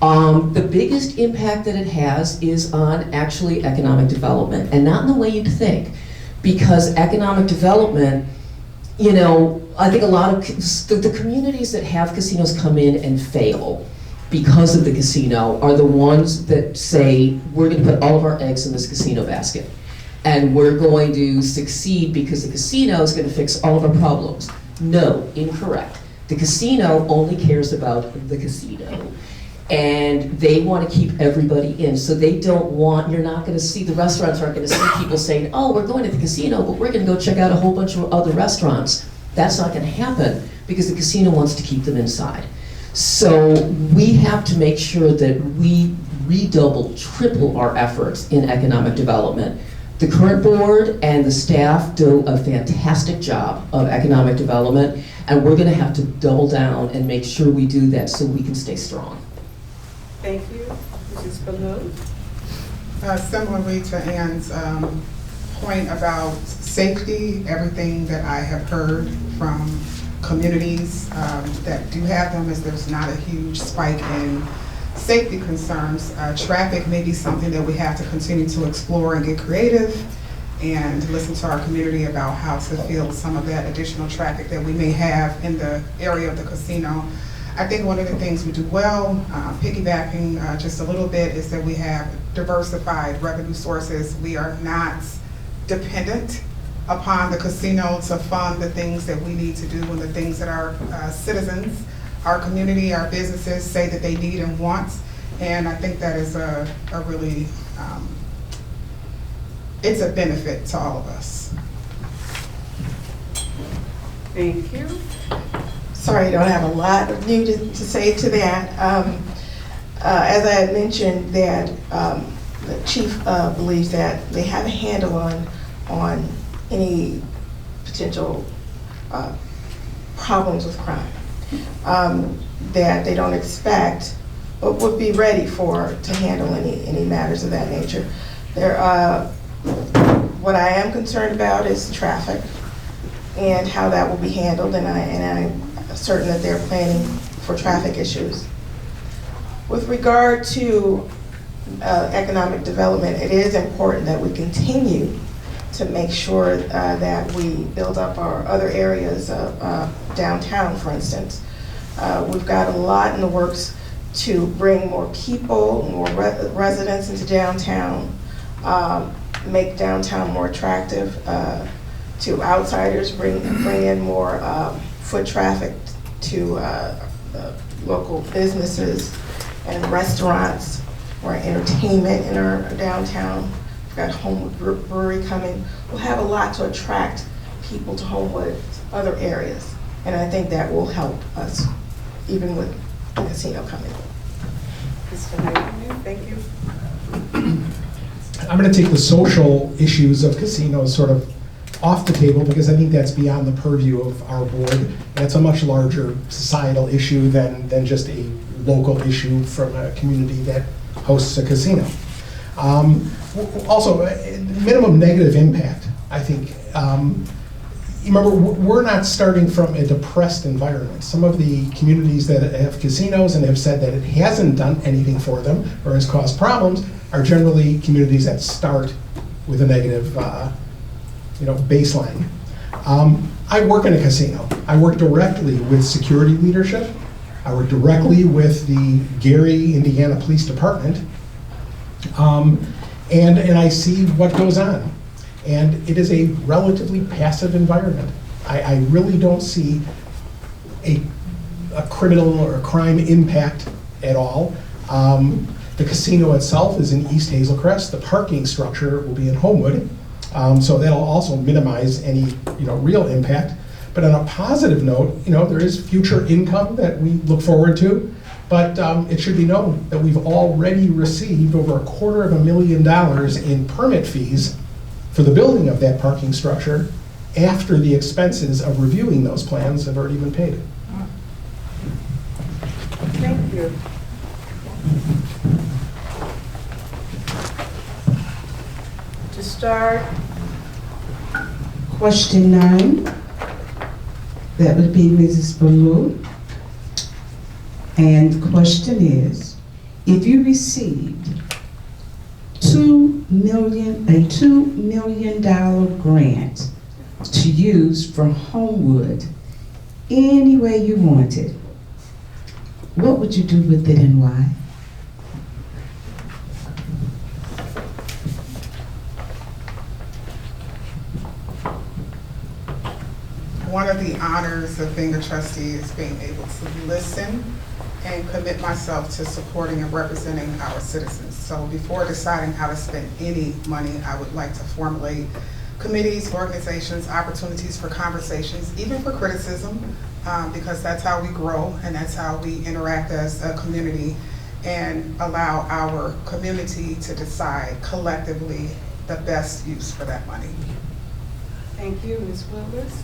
The biggest impact that it has is on actually economic development, and not in the way you'd think. Because economic development, you know, I think a lot of the communities that have casinos come in and fail because of the casino are the ones that say, we're going to put all of our eggs in this casino basket. And we're going to succeed because the casino is going to fix all of our problems. No, incorrect. The casino only cares about the casino. And they want to keep everybody in, so they don't want, you're not going to see, the restaurants aren't going to see people saying, oh, we're going to the casino, but we're going to go check out a whole bunch of other restaurants. That's not going to happen because the casino wants to keep them inside. So we have to make sure that we redouble, triple our efforts in economic development. The current board and the staff do a fantastic job of economic development, and we're going to have to double down and make sure we do that so we can stay strong. Thank you. Mrs. Ballou? Similarly to Ann's point about safety, everything that I have heard from communities that do have them is there's not a huge spike in safety concerns. Traffic may be something that we have to continue to explore and get creative and listen to our community about how to fill some of that additional traffic that we may have in the area of the casino. I think one of the things we do well, piggybacking just a little bit, is that we have diversified revenue sources. We are not dependent upon the casino to fund the things that we need to do and the things that our citizens, our community, our businesses say that they need and want. And I think that is a really, it's a benefit to all of us. Thank you. Sorry, I don't have a lot of new to say to that. As I had mentioned, that the chief believes that they have a handle on any potential problems with crime, that they don't expect, but would be ready to handle any matters of that nature. What I am concerned about is traffic and how that will be handled, and I'm certain that they're planning for traffic issues. With regard to economic development, it is important that we continue to make sure that we build up our other areas of downtown, for instance. We've got a lot in the works to bring more people, more residents into downtown, make downtown more attractive to outsiders, bring in more foot traffic to local businesses and restaurants, more entertainment in our downtown. We've got Homewood Brewery coming. We'll have a lot to attract people to Homewood, other areas. And I think that will help us, even with the casino coming. Mr. Knight, thank you. I'm going to take the social issues of casinos sort of off the table because I think that's beyond the purview of our board. And it's a much larger societal issue than just a local issue from a community that hosts a casino. Also, minimum negative impact, I think. Remember, we're not starting from a depressed environment. Some of the communities that have casinos and have said that it hasn't done anything for them or has caused problems are generally communities that start with a negative baseline. I work in a casino. I work directly with security leadership. I work directly with the Gary, Indiana Police Department. And I see what goes on. And it is a relatively passive environment. I really don't see a criminal or a crime impact at all. The casino itself is in East Hazel Crest. The parking structure will be in Homewood. So that'll also minimize any real impact. But on a positive note, there is future income that we look forward to. But it should be known that we've already received over $250,000 in permit fees for the building of that parking structure after the expenses of reviewing those plans have already been paid. Thank you. To start, Question 9, that would be Mrs. Ballou. And the question is, if you received a $2 million grant to use for Homewood any way you wanted, what would you do with it and why? One of the honors of being a trustee is being able to listen and commit myself to supporting and representing our citizens. So before deciding how to spend any money, I would like to formulate committees, organizations, opportunities for conversations, even for criticism, because that's how we grow and that's how we interact as a community, and allow our community to decide collectively the best use for that money. thank you, Ms. Willis.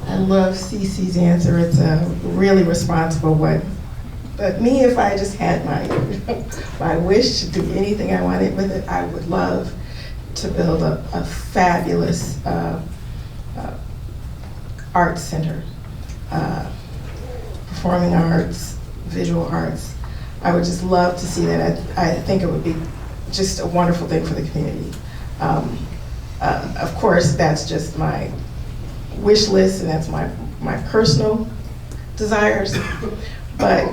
I love Cece's answer. It's a really responsible one. But me, if I just had my wish to do anything I wanted with it, I would love to build a fabulous arts center, performing arts, visual arts. I would just love to see that. I think it would be just a wonderful thing for the community. Of course, that's just my wish list, and that's my personal desires. But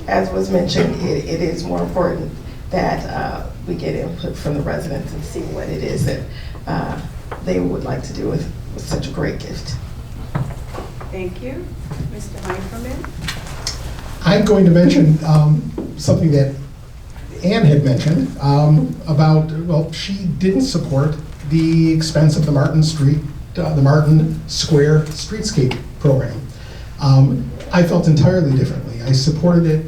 as was mentioned, it is more important that we get input from the residents and see what it is that they would like to do with such a great gift. Thank you. Mr. Heiferman? I'm going to mention something that Ann had mentioned about, well, she didn't support the expense of the Martin Square Streetscape program. I felt entirely differently. I supported it,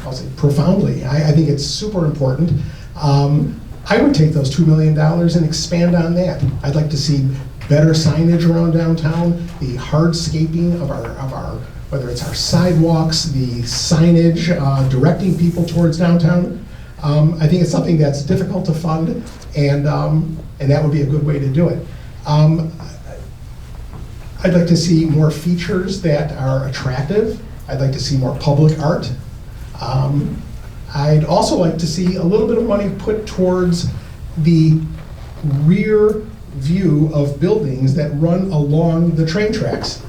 I'll say profoundly. I think it's super important. I would take those $2 million and expand on that. I'd like to see better signage around downtown, the hardscaping of our whether it's our sidewalks, the signage, directing people towards downtown. I think it's something that's difficult to fund, and that would be a good way to do it. I'd like to see more features that are attractive. I'd like to see more public art. I'd also like to see a little bit of money put towards the rear view of buildings that run along the train tracks.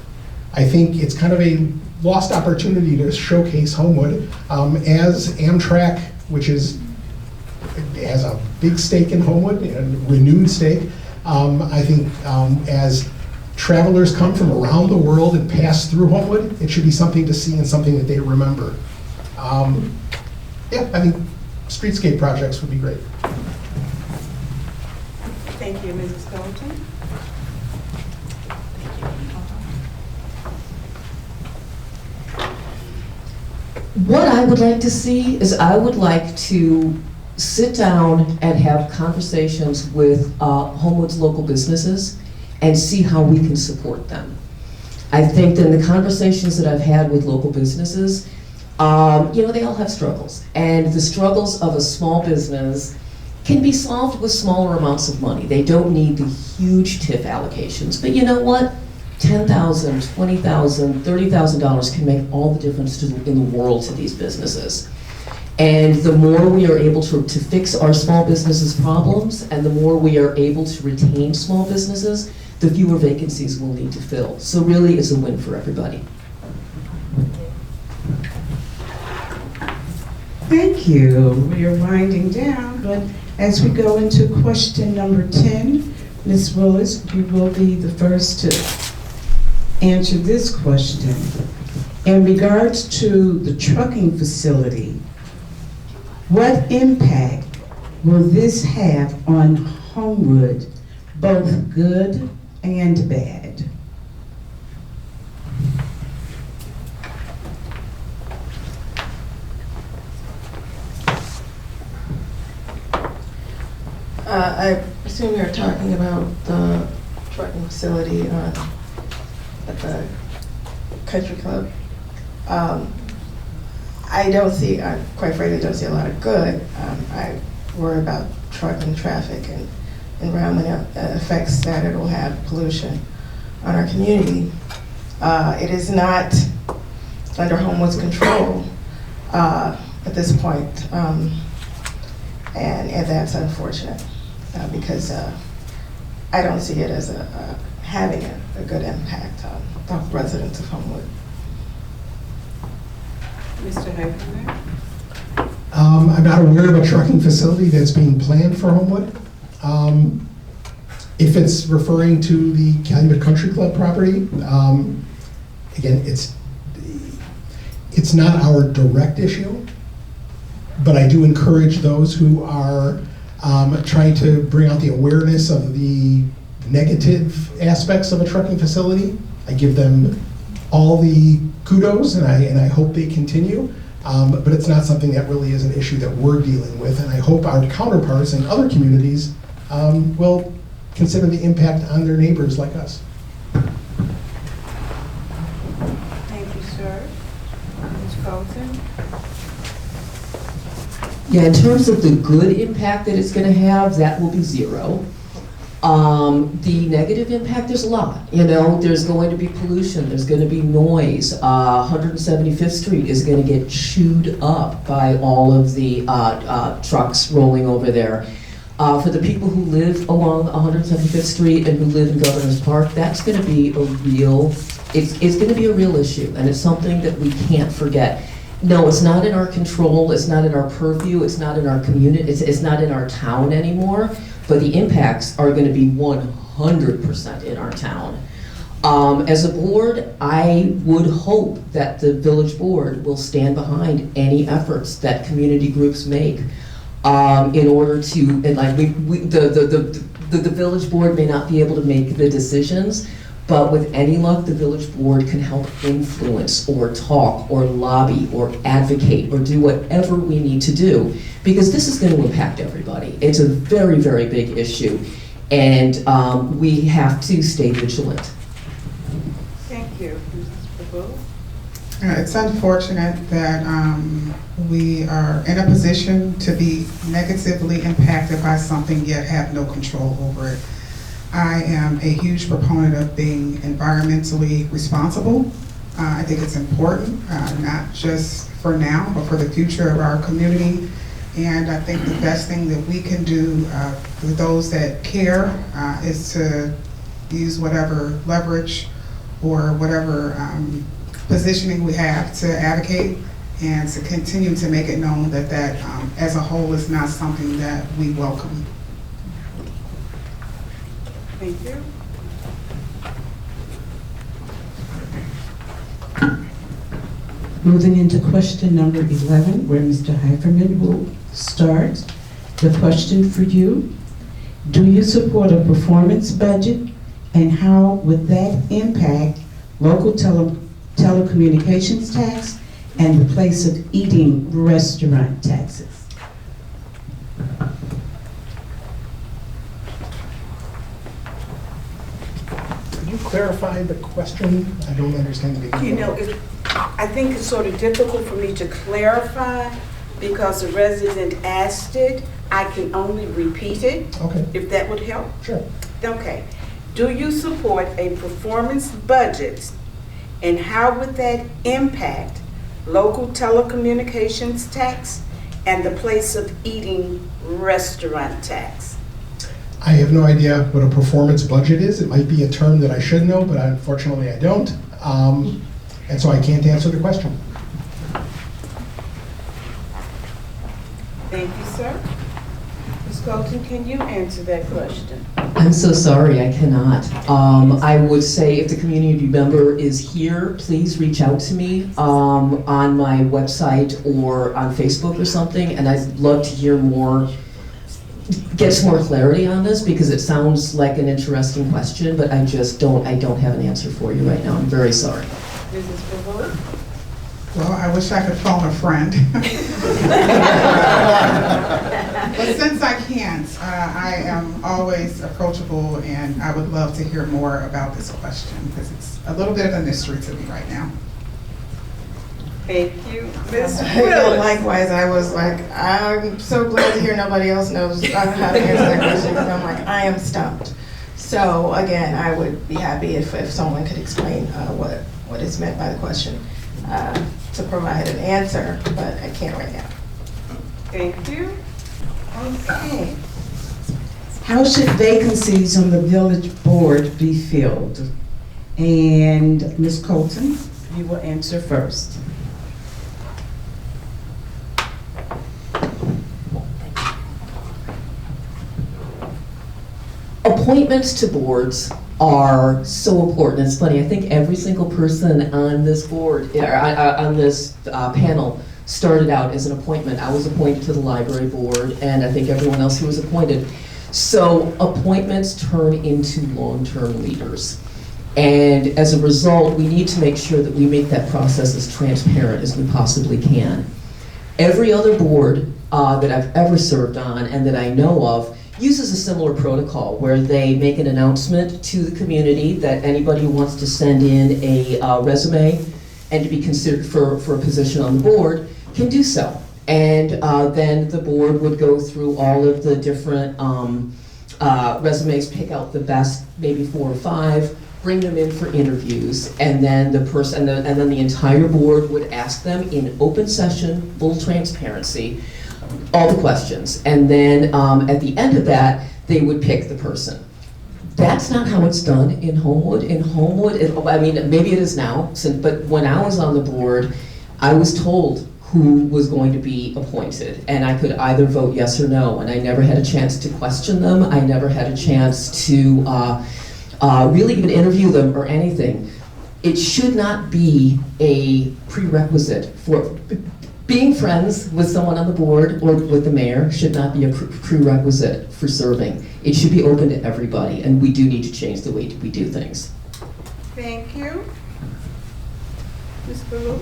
I think it's kind of a lost opportunity to showcase Homewood as Amtrak, which has a big stake in Homewood, a renewed stake. I think as travelers come from around the world and pass through Homewood, it should be something to see and something that they remember. Yeah, I think streetscape projects would be great. Thank you, Mrs. Colton. What I would like to see is I would like to sit down and have conversations with Homewood's local businesses and see how we can support them. I think that in the conversations that I've had with local businesses, they all have struggles. And the struggles of a small business can be solved with smaller amounts of money. They don't need the huge TIF allocations. But you know what? $10,000, $20,000, $30,000 can make all the difference in the world to these businesses. And the more we are able to fix our small businesses' problems, and the more we are able to retain small businesses, the fewer vacancies we'll need to fill. So really, it's a win for everybody. Thank you. We are winding down, but as we go into question number 10, Ms. Willis, you will be the first to answer this question. In regards to the trucking facility, what impact will this have on Homewood, both good and bad? I assume you're talking about the trucking facility at the country club. I don't see, quite frankly, don't see a lot of good. I worry about trucking traffic and environment effects that it will have, pollution on our community. It is not under Homewood's control at this point, and that's unfortunate because I don't see it as having a good impact on the residents of Homewood. Mr. Haberman? I'm not aware of a trucking facility that's being planned for Homewood. If it's referring to the Calumet Country Club property, again, it's not our direct issue, but I do encourage those who are trying to bring out the awareness of the negative aspects of a trucking facility. I give them all the kudos, and I hope they continue. But it's not something that really is an issue that we're dealing with, and I hope our counterparts in other communities will consider the impact on their neighbors like us. Thank you, sir. Ms. Colton? Yeah, in terms of the good impact that it's gonna have, that will be zero. The negative impact, there's a lot, you know, there's going to be pollution, there's gonna be noise. 175th Street is gonna get chewed up by all of the trucks rolling over there. For the people who live along 175th Street and who live in Governor's Park, that's gonna be a real, it's gonna be a real issue, and it's something that we can't forget. No, it's not in our control, it's not in our purview, it's not in our community, it's not in our town anymore, but the impacts are gonna be 100% in our town. As a board, I would hope that the village board will stand behind any efforts that community groups make in order to, and like the village board may not be able to make the decisions, but with any luck, the village board can help influence or talk or lobby or advocate or do whatever we need to do, because this is going to impact everybody. It's a very, very big issue, and we have to stay vigilant. Thank you. Mrs. Prabhu? It's unfortunate that we are in a position to be negatively impacted by something yet have no control over it. I am a huge proponent of being environmentally responsible. I think it's important, not just for now, but for the future of our community. And I think the best thing that we can do for those that care is to use whatever leverage or whatever positioning we have to advocate and to continue to make it known that that as a whole is not something that we welcome. Thank you. Moving into question number 11, where Mr. Heiferman will start. The question for you: do you support a performance budget, and how would that impact local telecommunications tax and the place of eating restaurant taxes? Could you clarify the question? I don't understand the beginning. You know, I think it's sort of difficult for me to clarify because the resident asked it. I can only repeat it, Okay, if that would help. sure. Okay. Do you support a performance budget, and how would that impact local telecommunications tax and the place of eating restaurant tax? I have no idea what a performance budget is. It might be a term that I should know, but unfortunately I don't. And so I can't answer the question. Colton, can you answer that question? I'm so sorry, I cannot. I would say if the community member is here, please reach out to me on my website or on Facebook or something, and I'd love to hear more, get some more clarity on this, because it sounds like an interesting question, but I don't have an answer for you right now. I'm very sorry. Mrs. Pavone? Well, I wish I could phone a friend. But since I can't, I am always approachable, and I would love to hear more about this question, because it's a little bit of a mystery to me right now. Thank you. Ms. And Willis? likewise, I was like, I'm so glad to hear nobody else knows how to answer that question, because I'm like, I am stumped. So again, I would be happy if someone could explain what is meant by the question, to provide an answer, but I can't right now. Thank you. Okay. How should vacancies on the village board be filled? And Ms. Colton, you will answer first. Appointments to boards are so important. It's funny, I think every single person on this board, or on this panel, started out as an appointment. I was appointed to the library board, and I think everyone else who was appointed. So appointments turn into long-term leaders. And as a result, we need to make sure that we make that process as transparent as we possibly can. Every other board that I've ever served on and that I know of uses a similar protocol where they make an announcement to the community that anybody who wants to send in a resume and to be considered for a position on the board can do so. And then the board would go through all of the different resumes, pick out the best, maybe 4 or 5, bring them in for interviews, and then the entire board would ask them in open session, full transparency, all the questions. And then at the end of that, they would pick the person. That's not how it's done in Homewood. In Homewood, I mean, maybe it is now, but when I was on the board, I was told who was going to be appointed, and I could either vote yes or no, and I never had a chance to question them. I never had a chance to really even interview them or anything. It should not be a prerequisite for being friends with someone on the board or with the mayor should not be a prerequisite for serving. It should be open to everybody, and we do need to change the way we do things. Thank you. Ms. Ballou?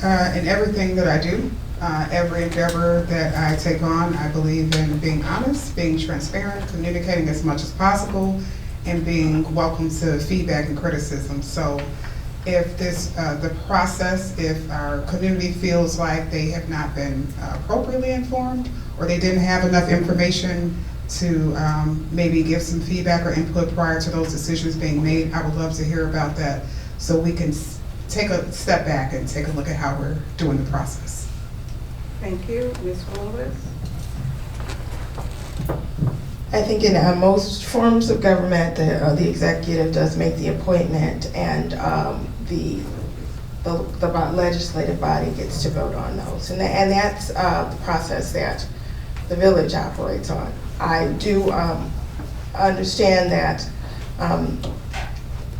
In everything that I do, every endeavor that I take on, I believe in being honest, being transparent, communicating as much as possible, and being welcome to feedback and criticism. So if the process, if our community feels like they have not been appropriately informed, or they didn't have enough information to maybe give some feedback or input prior to those decisions being made, I would love to hear about that so we can take a step back and take a look at how we're doing the process. Thank you. Ms. Willis? I think in most forms of government, the executive does make the appointment, and the legislative body gets to vote on those. And that's the process that the village operates on. I do understand that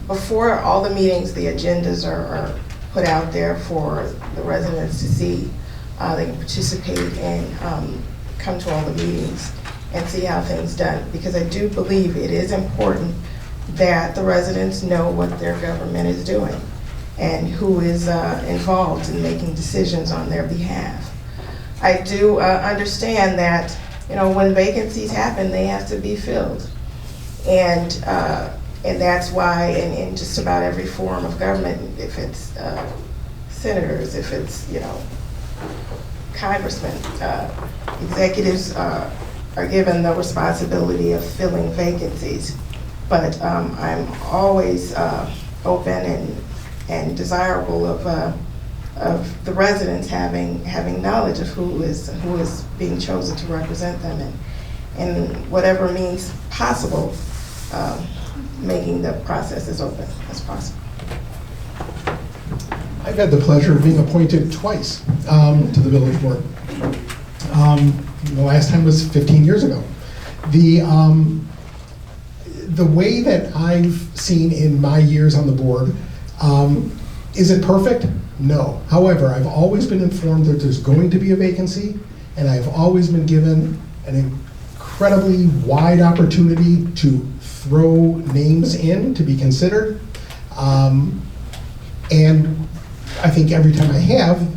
before all the meetings, the agendas are put out there for the residents to see. They can participate and come to all the meetings and see how things done. Because I do believe it is important that the residents know what their government is doing and who is involved in making decisions on their behalf. I do understand that, you know, when vacancies happen, they have to be filled. And that's why in just about every form of government, if it's senators, if it's, you know, congressmen, executives are given the responsibility of filling vacancies. But I'm always open and desirable of the residents having knowledge of who is being chosen to represent them, and whatever means possible, making the process as open as possible. I've had the pleasure of being appointed twice to the village board. The last time was 15 years ago. The way that I've seen in my years on the board, is it perfect? No. However, I've always been informed that there's going to be a vacancy, and I've always been given an incredibly wide opportunity to throw names in to be considered. And I think every time I have,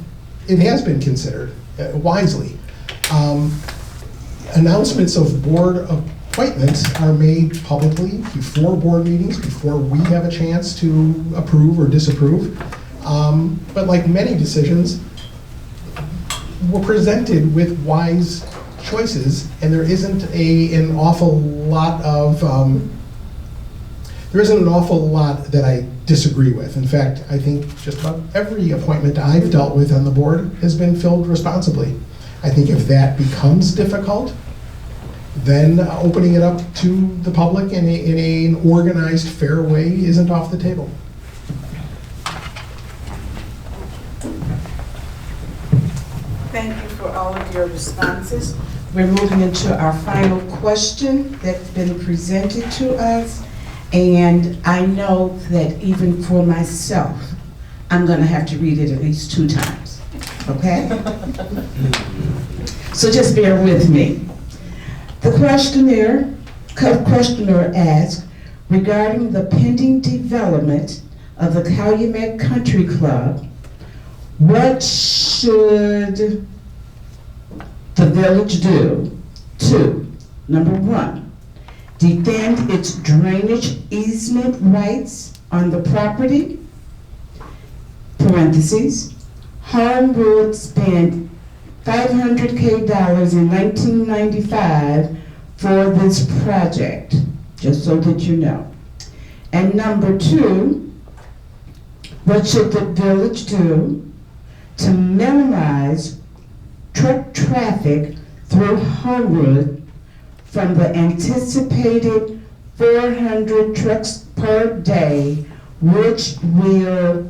it has been considered wisely. Announcements of board appointments are made publicly before board meetings, before we have a chance to approve or disapprove. But like many decisions, we're presented with wise choices, and there isn't an awful lot that I disagree with. In fact, I think just about every appointment I've dealt with on the board has been filled responsibly. I think if that becomes difficult, then opening it up to the public in an organized, fair way isn't off the table. Thank you for all of your responses. We're moving into our final question that's been presented to us. And I know that even for myself, I'm gonna have to read it at least 2 times, okay? So just bear with me. The questioner asked, regarding the pending development of the Calumet Country Club, what should the village do to, number 1, defend its drainage easement rights on the property, parentheses, Homewood spent $500K in 1995 for this project, just so that you know. And number 2, what should the village do to minimize truck traffic through Homewood from the anticipated 400 trucks per day, which will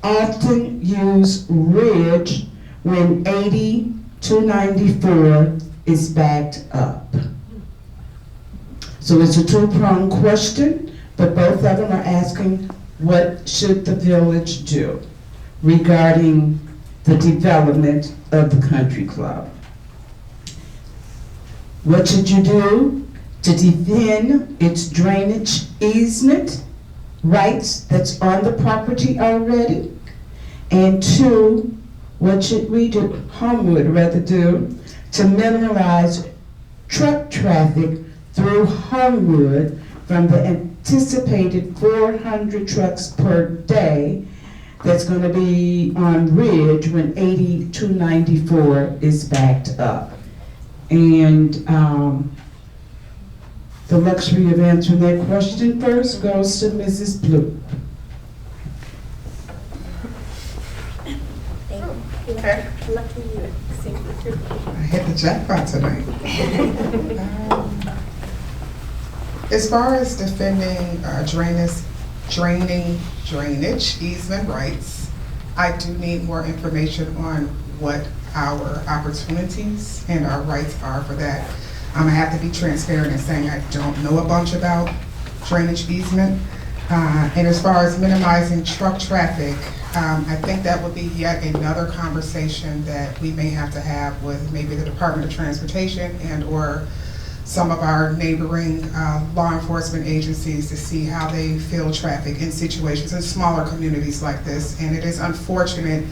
often use Ridge when 80-94 is backed up? So it's a 2-pronged question, but both of them are asking, what should the village do regarding the development of the country club? What should you do to defend its drainage easement rights that's on the property already? And 2, what should we do, Homewood rather do, to minimize truck traffic through Homewood from the anticipated 400 trucks per day that's going to be on Ridge when 80-94 is backed up? And the luxury of answering that question first goes to Mrs. Blue. Okay. I hit the jackpot tonight. As far as defending drainage easement rights, I do need more information on what our opportunities and our rights are for that. I have to be transparent in saying I don't know a bunch about drainage easement. And as far as minimizing truck traffic, I think that would be yet another conversation that we may have to have with maybe the Department of Transportation and or some of our neighboring law enforcement agencies to see how they feel traffic in situations in smaller communities like this. And it is unfortunate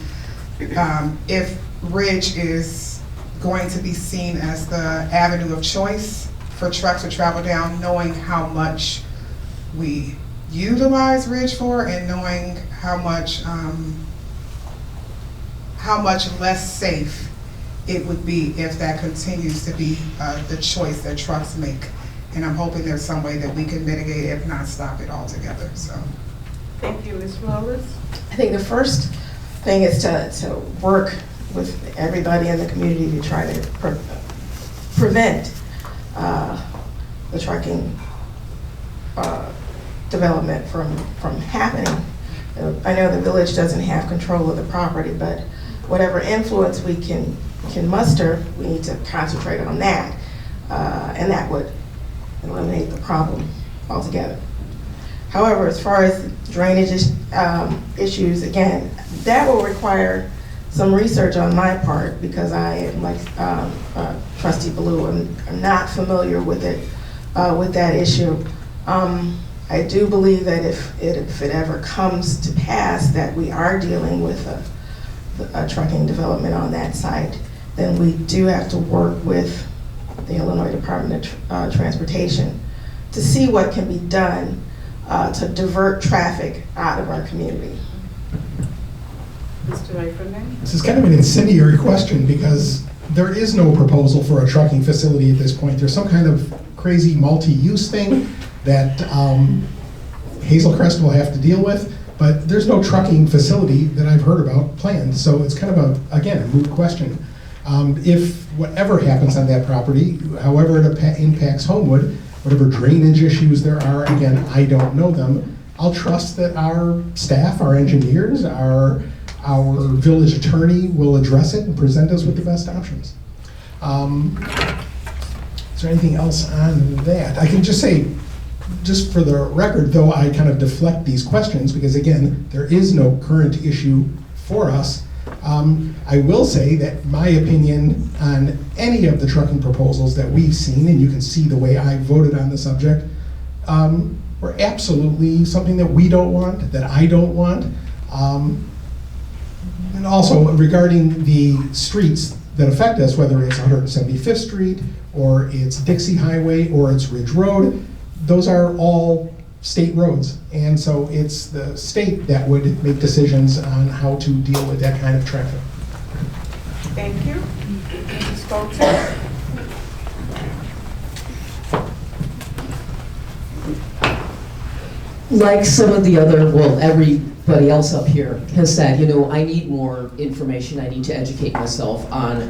if Ridge is going to be seen as the avenue of choice for trucks to travel down, knowing how much we utilize Ridge for and knowing how much less safe it would be if that continues to be the choice that trucks make. And I'm hoping there's some way that we can mitigate it, if not stop it altogether. So, Thank you, Ms. Wallace. I think the first thing is to work with everybody in the community to try to prevent the trucking development from happening. I know the village doesn't have control of the property, but whatever influence we can can muster, we need to concentrate on that. And that would eliminate the problem altogether. However, as far as drainage issues, again, that will require some research on my part because I am like Trustee Ballou, I'm not familiar with it, with that issue. I do believe that if it ever comes to pass that we are dealing with a trucking development on that site, then we do have to work with the Illinois Department of Transportation to see what can be done to divert traffic out of our community. Mr. Laferman? This is kind of an incendiary question because there is no proposal for a trucking facility at this point. There's some kind of crazy multi-use thing that Hazel Crest will have to deal with, but there's no trucking facility that I've heard about planned. So it's kind of again, a moot question. If whatever happens on that property, however it impacts Homewood, whatever drainage issues there are, again, I don't know them. I'll trust that our staff, our engineers, our village attorney will address it and present us with the best options. Is there anything else on that? I can just say, just for the record, though I kind of deflect these questions because again, there is no current issue for us. I will say that my opinion on any of the trucking proposals that we've seen, and you can see the way I voted on the subject, were absolutely something that we don't want, that I don't want. And also regarding the streets that affect us, whether it's 175th Street, or it's Dixie Highway, or it's Ridge Road, those are all state roads. And so it's the state that would make decisions on how to deal with that kind of traffic. Thank you. Ms. Fulton? Like some of the other, well, everybody else up here has said, I need more information. I need to educate myself on,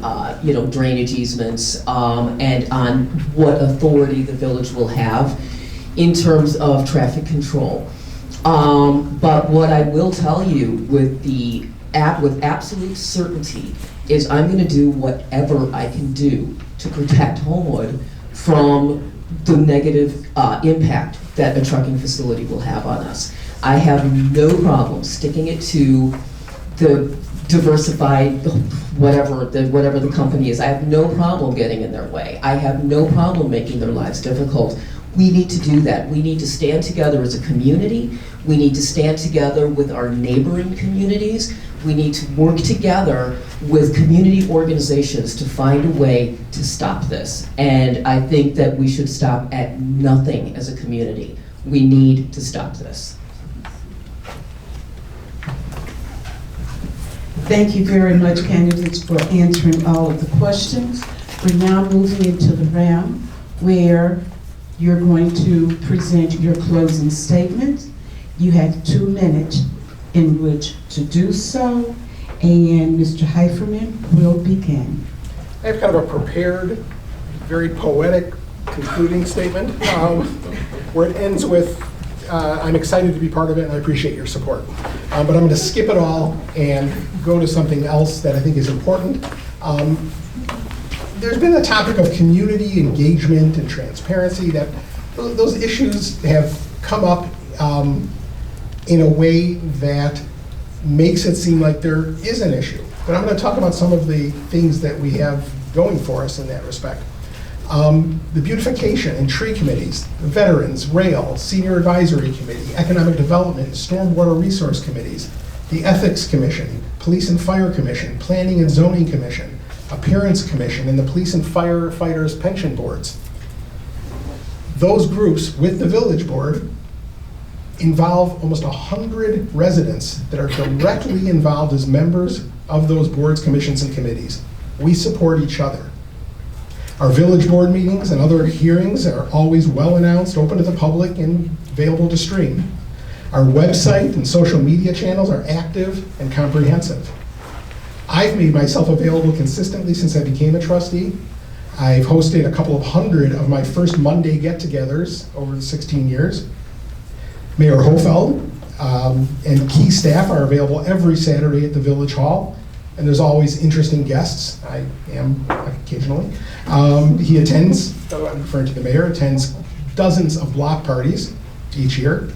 drainage easements and on what authority the village will have in terms of traffic control. But what I will tell you with absolute certainty is I'm going to do whatever I can do to protect Homewood from the negative impact that a trucking facility will have on us. I have no problem sticking it to the diversified, whatever the company is. I have no problem getting in their way. I have no problem making their lives difficult. We need to do that. We need to stand together as a community. We need to stand together with our neighboring communities. We need to work together with community organizations to find a way to stop this. And I think that we should stop at nothing as a community. We need to stop this. Thank you very much, candidates, for answering all of the questions. We're now moving into the round where you're going to present your closing statement. You have 2 minutes in which to do so, and Mr. Heiferman will begin. I have kind of a prepared, very poetic concluding statement where it ends with, I'm excited to be part of it and I appreciate your support. But I'm going to skip it all and go to something else that I think is important. There's been a topic of community engagement and transparency that those issues have come up in a way that makes it seem like there is an issue. But I'm going to talk about some of the things that we have going for us in that respect. The beautification and tree committees, the veterans, rail, senior advisory committee, economic development, stormwater resource committees, the ethics commission, police and fire commission, planning and zoning commission, appearance commission, and the police and firefighters pension boards. Those groups with the village board involve almost 100 residents that are directly involved as members of those boards, commissions, and committees. We support each other. Our village board meetings and other hearings are always well announced, open to the public, and available to stream. Our website and social media channels are active and comprehensive. I've made myself available consistently since I became a trustee. I've hosted a couple of hundred of my first Monday get-togethers over the 16 years. Mayor Hofeld and key staff are available every Saturday at the Village Hall. and there's always interesting guests. I am occasionally. He attends, I'm referring to the mayor, attends dozens of block parties each year.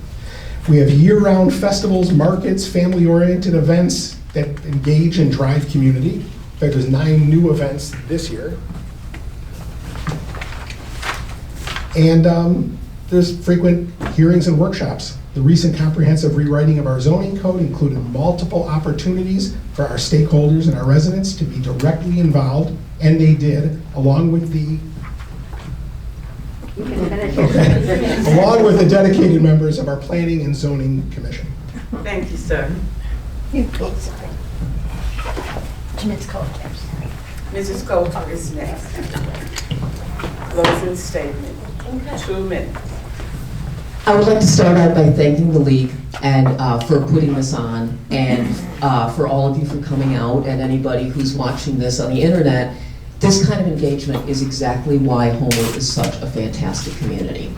We have year-round festivals, markets, family-oriented events that engage and drive community. In fact, there's 9 new events this year. And there's frequent hearings and workshops. The recent comprehensive rewriting of our zoning code included multiple opportunities for our stakeholders and our residents to be directly involved, and they did, along with the along with the dedicated members of our Planning and Zoning Commission. Thank you, sir. Mrs. Coulter is next. Closing statement, 2 minutes. I would like to start out by thanking the league and for putting this on, and for all of you for coming out, and anybody who's watching this on the internet. This kind of engagement is exactly why Homewood is such a fantastic community.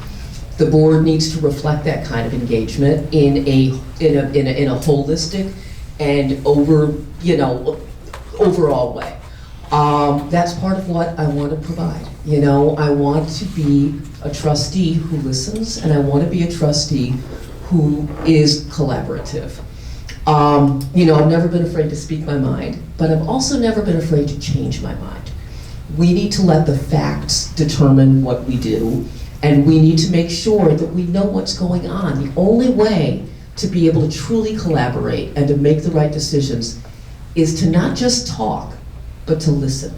The board needs to reflect that kind of engagement in a holistic and overall way. That's part of what I want to provide. I want to be a trustee who listens, and I want to be a trustee who is collaborative. I've never been afraid to speak my mind, but I've also never been afraid to change my mind. We need to let the facts determine what we do, and we need to make sure that we know what's going on. The only way to be able to truly collaborate and to make the right decisions is to not just talk, but to listen.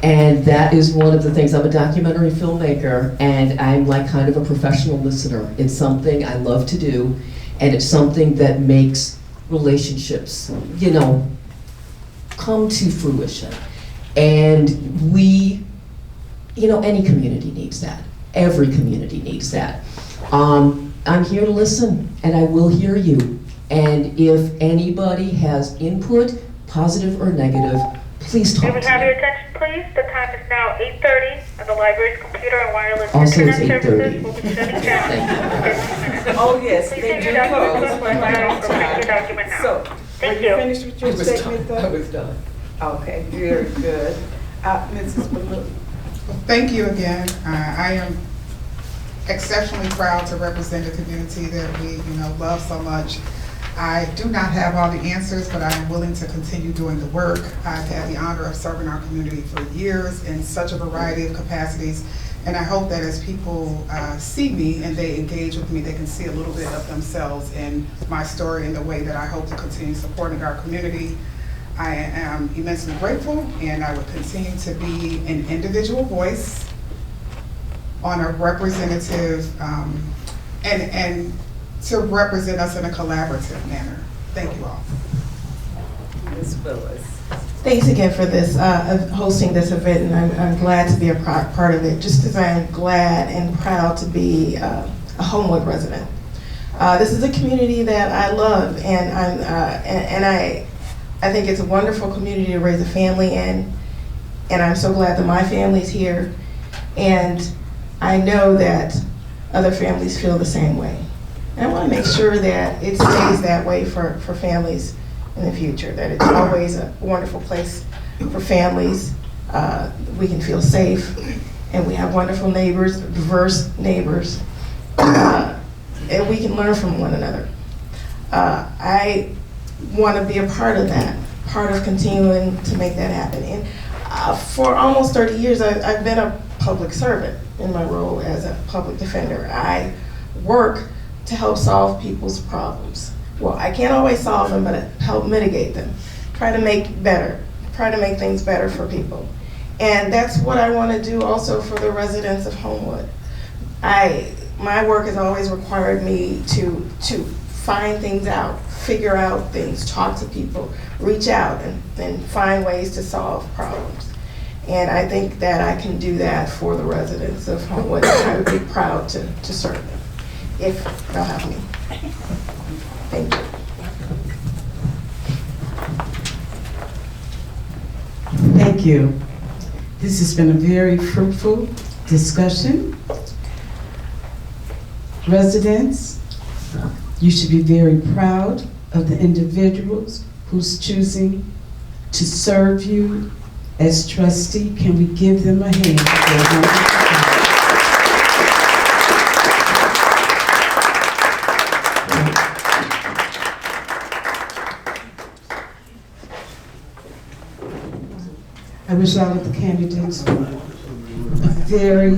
And that is one of the things. I'm a documentary filmmaker, and I'm like kind of a professional listener. It's something I love to do, and it's something that makes relationships, come to fruition. And any community needs that. Every community needs that. I'm here to listen, and I will hear you. And if anybody has input, positive or negative, please talk We would to have me. your attention, please. The time is now 8:30, and the library's computer and wireless Also, it's internet 8:30. services will be shutting down in 15 minutes. Oh, yes, Please they take do your documents close. to the library or bring your document now. So, Thank were you you. finished with your statement, though? was done. Okay, very good. Mrs. Baloo. Thank you again. I am exceptionally proud to represent a community that we, love so much. I do not have all the answers, but I am willing to continue doing the work. I've had the honor of serving our community for years in such a variety of capacities, and I hope that as people see me and they engage with me, they can see a little bit of themselves in my story and the way that I hope to continue supporting our community. I am immensely grateful, and I will continue to be an individual voice on a representative, and to represent us in a collaborative manner. Thank you all. Ms. Willis. Thanks again for this, hosting this event, and I'm glad to be a part of it, just as I am glad and proud to be a Homewood resident. This is a community that I love, and I think it's a wonderful community to raise a family in, and I'm so glad that my family's here, and I know that other families feel the same way. And I want to make sure that it stays that way for families in the future, that it's always a wonderful place for families. We can feel safe, and we have wonderful neighbors, diverse neighbors, and we can learn from one another. I want to be a part of that, part of continuing to make that happen. And for almost 30 years, I've been a public servant in my role as a public defender. I work to help solve people's problems. Well, I can't always solve them, but help mitigate them. Try to make things better for people. And that's what I want to do also for the residents of Homewood. My work has always required me to find things out, figure out things, talk to people, reach out and find ways to solve problems. And I think that I can do that for the residents of Homewood, and I would be proud to serve them, if they'll have me. Thank you. Thank you. This has been a very fruitful discussion. Residents, you should be very proud of the individuals who's choosing to serve you as trustee. Can we give them a hand for their wonderful job? I wish all of the candidates a very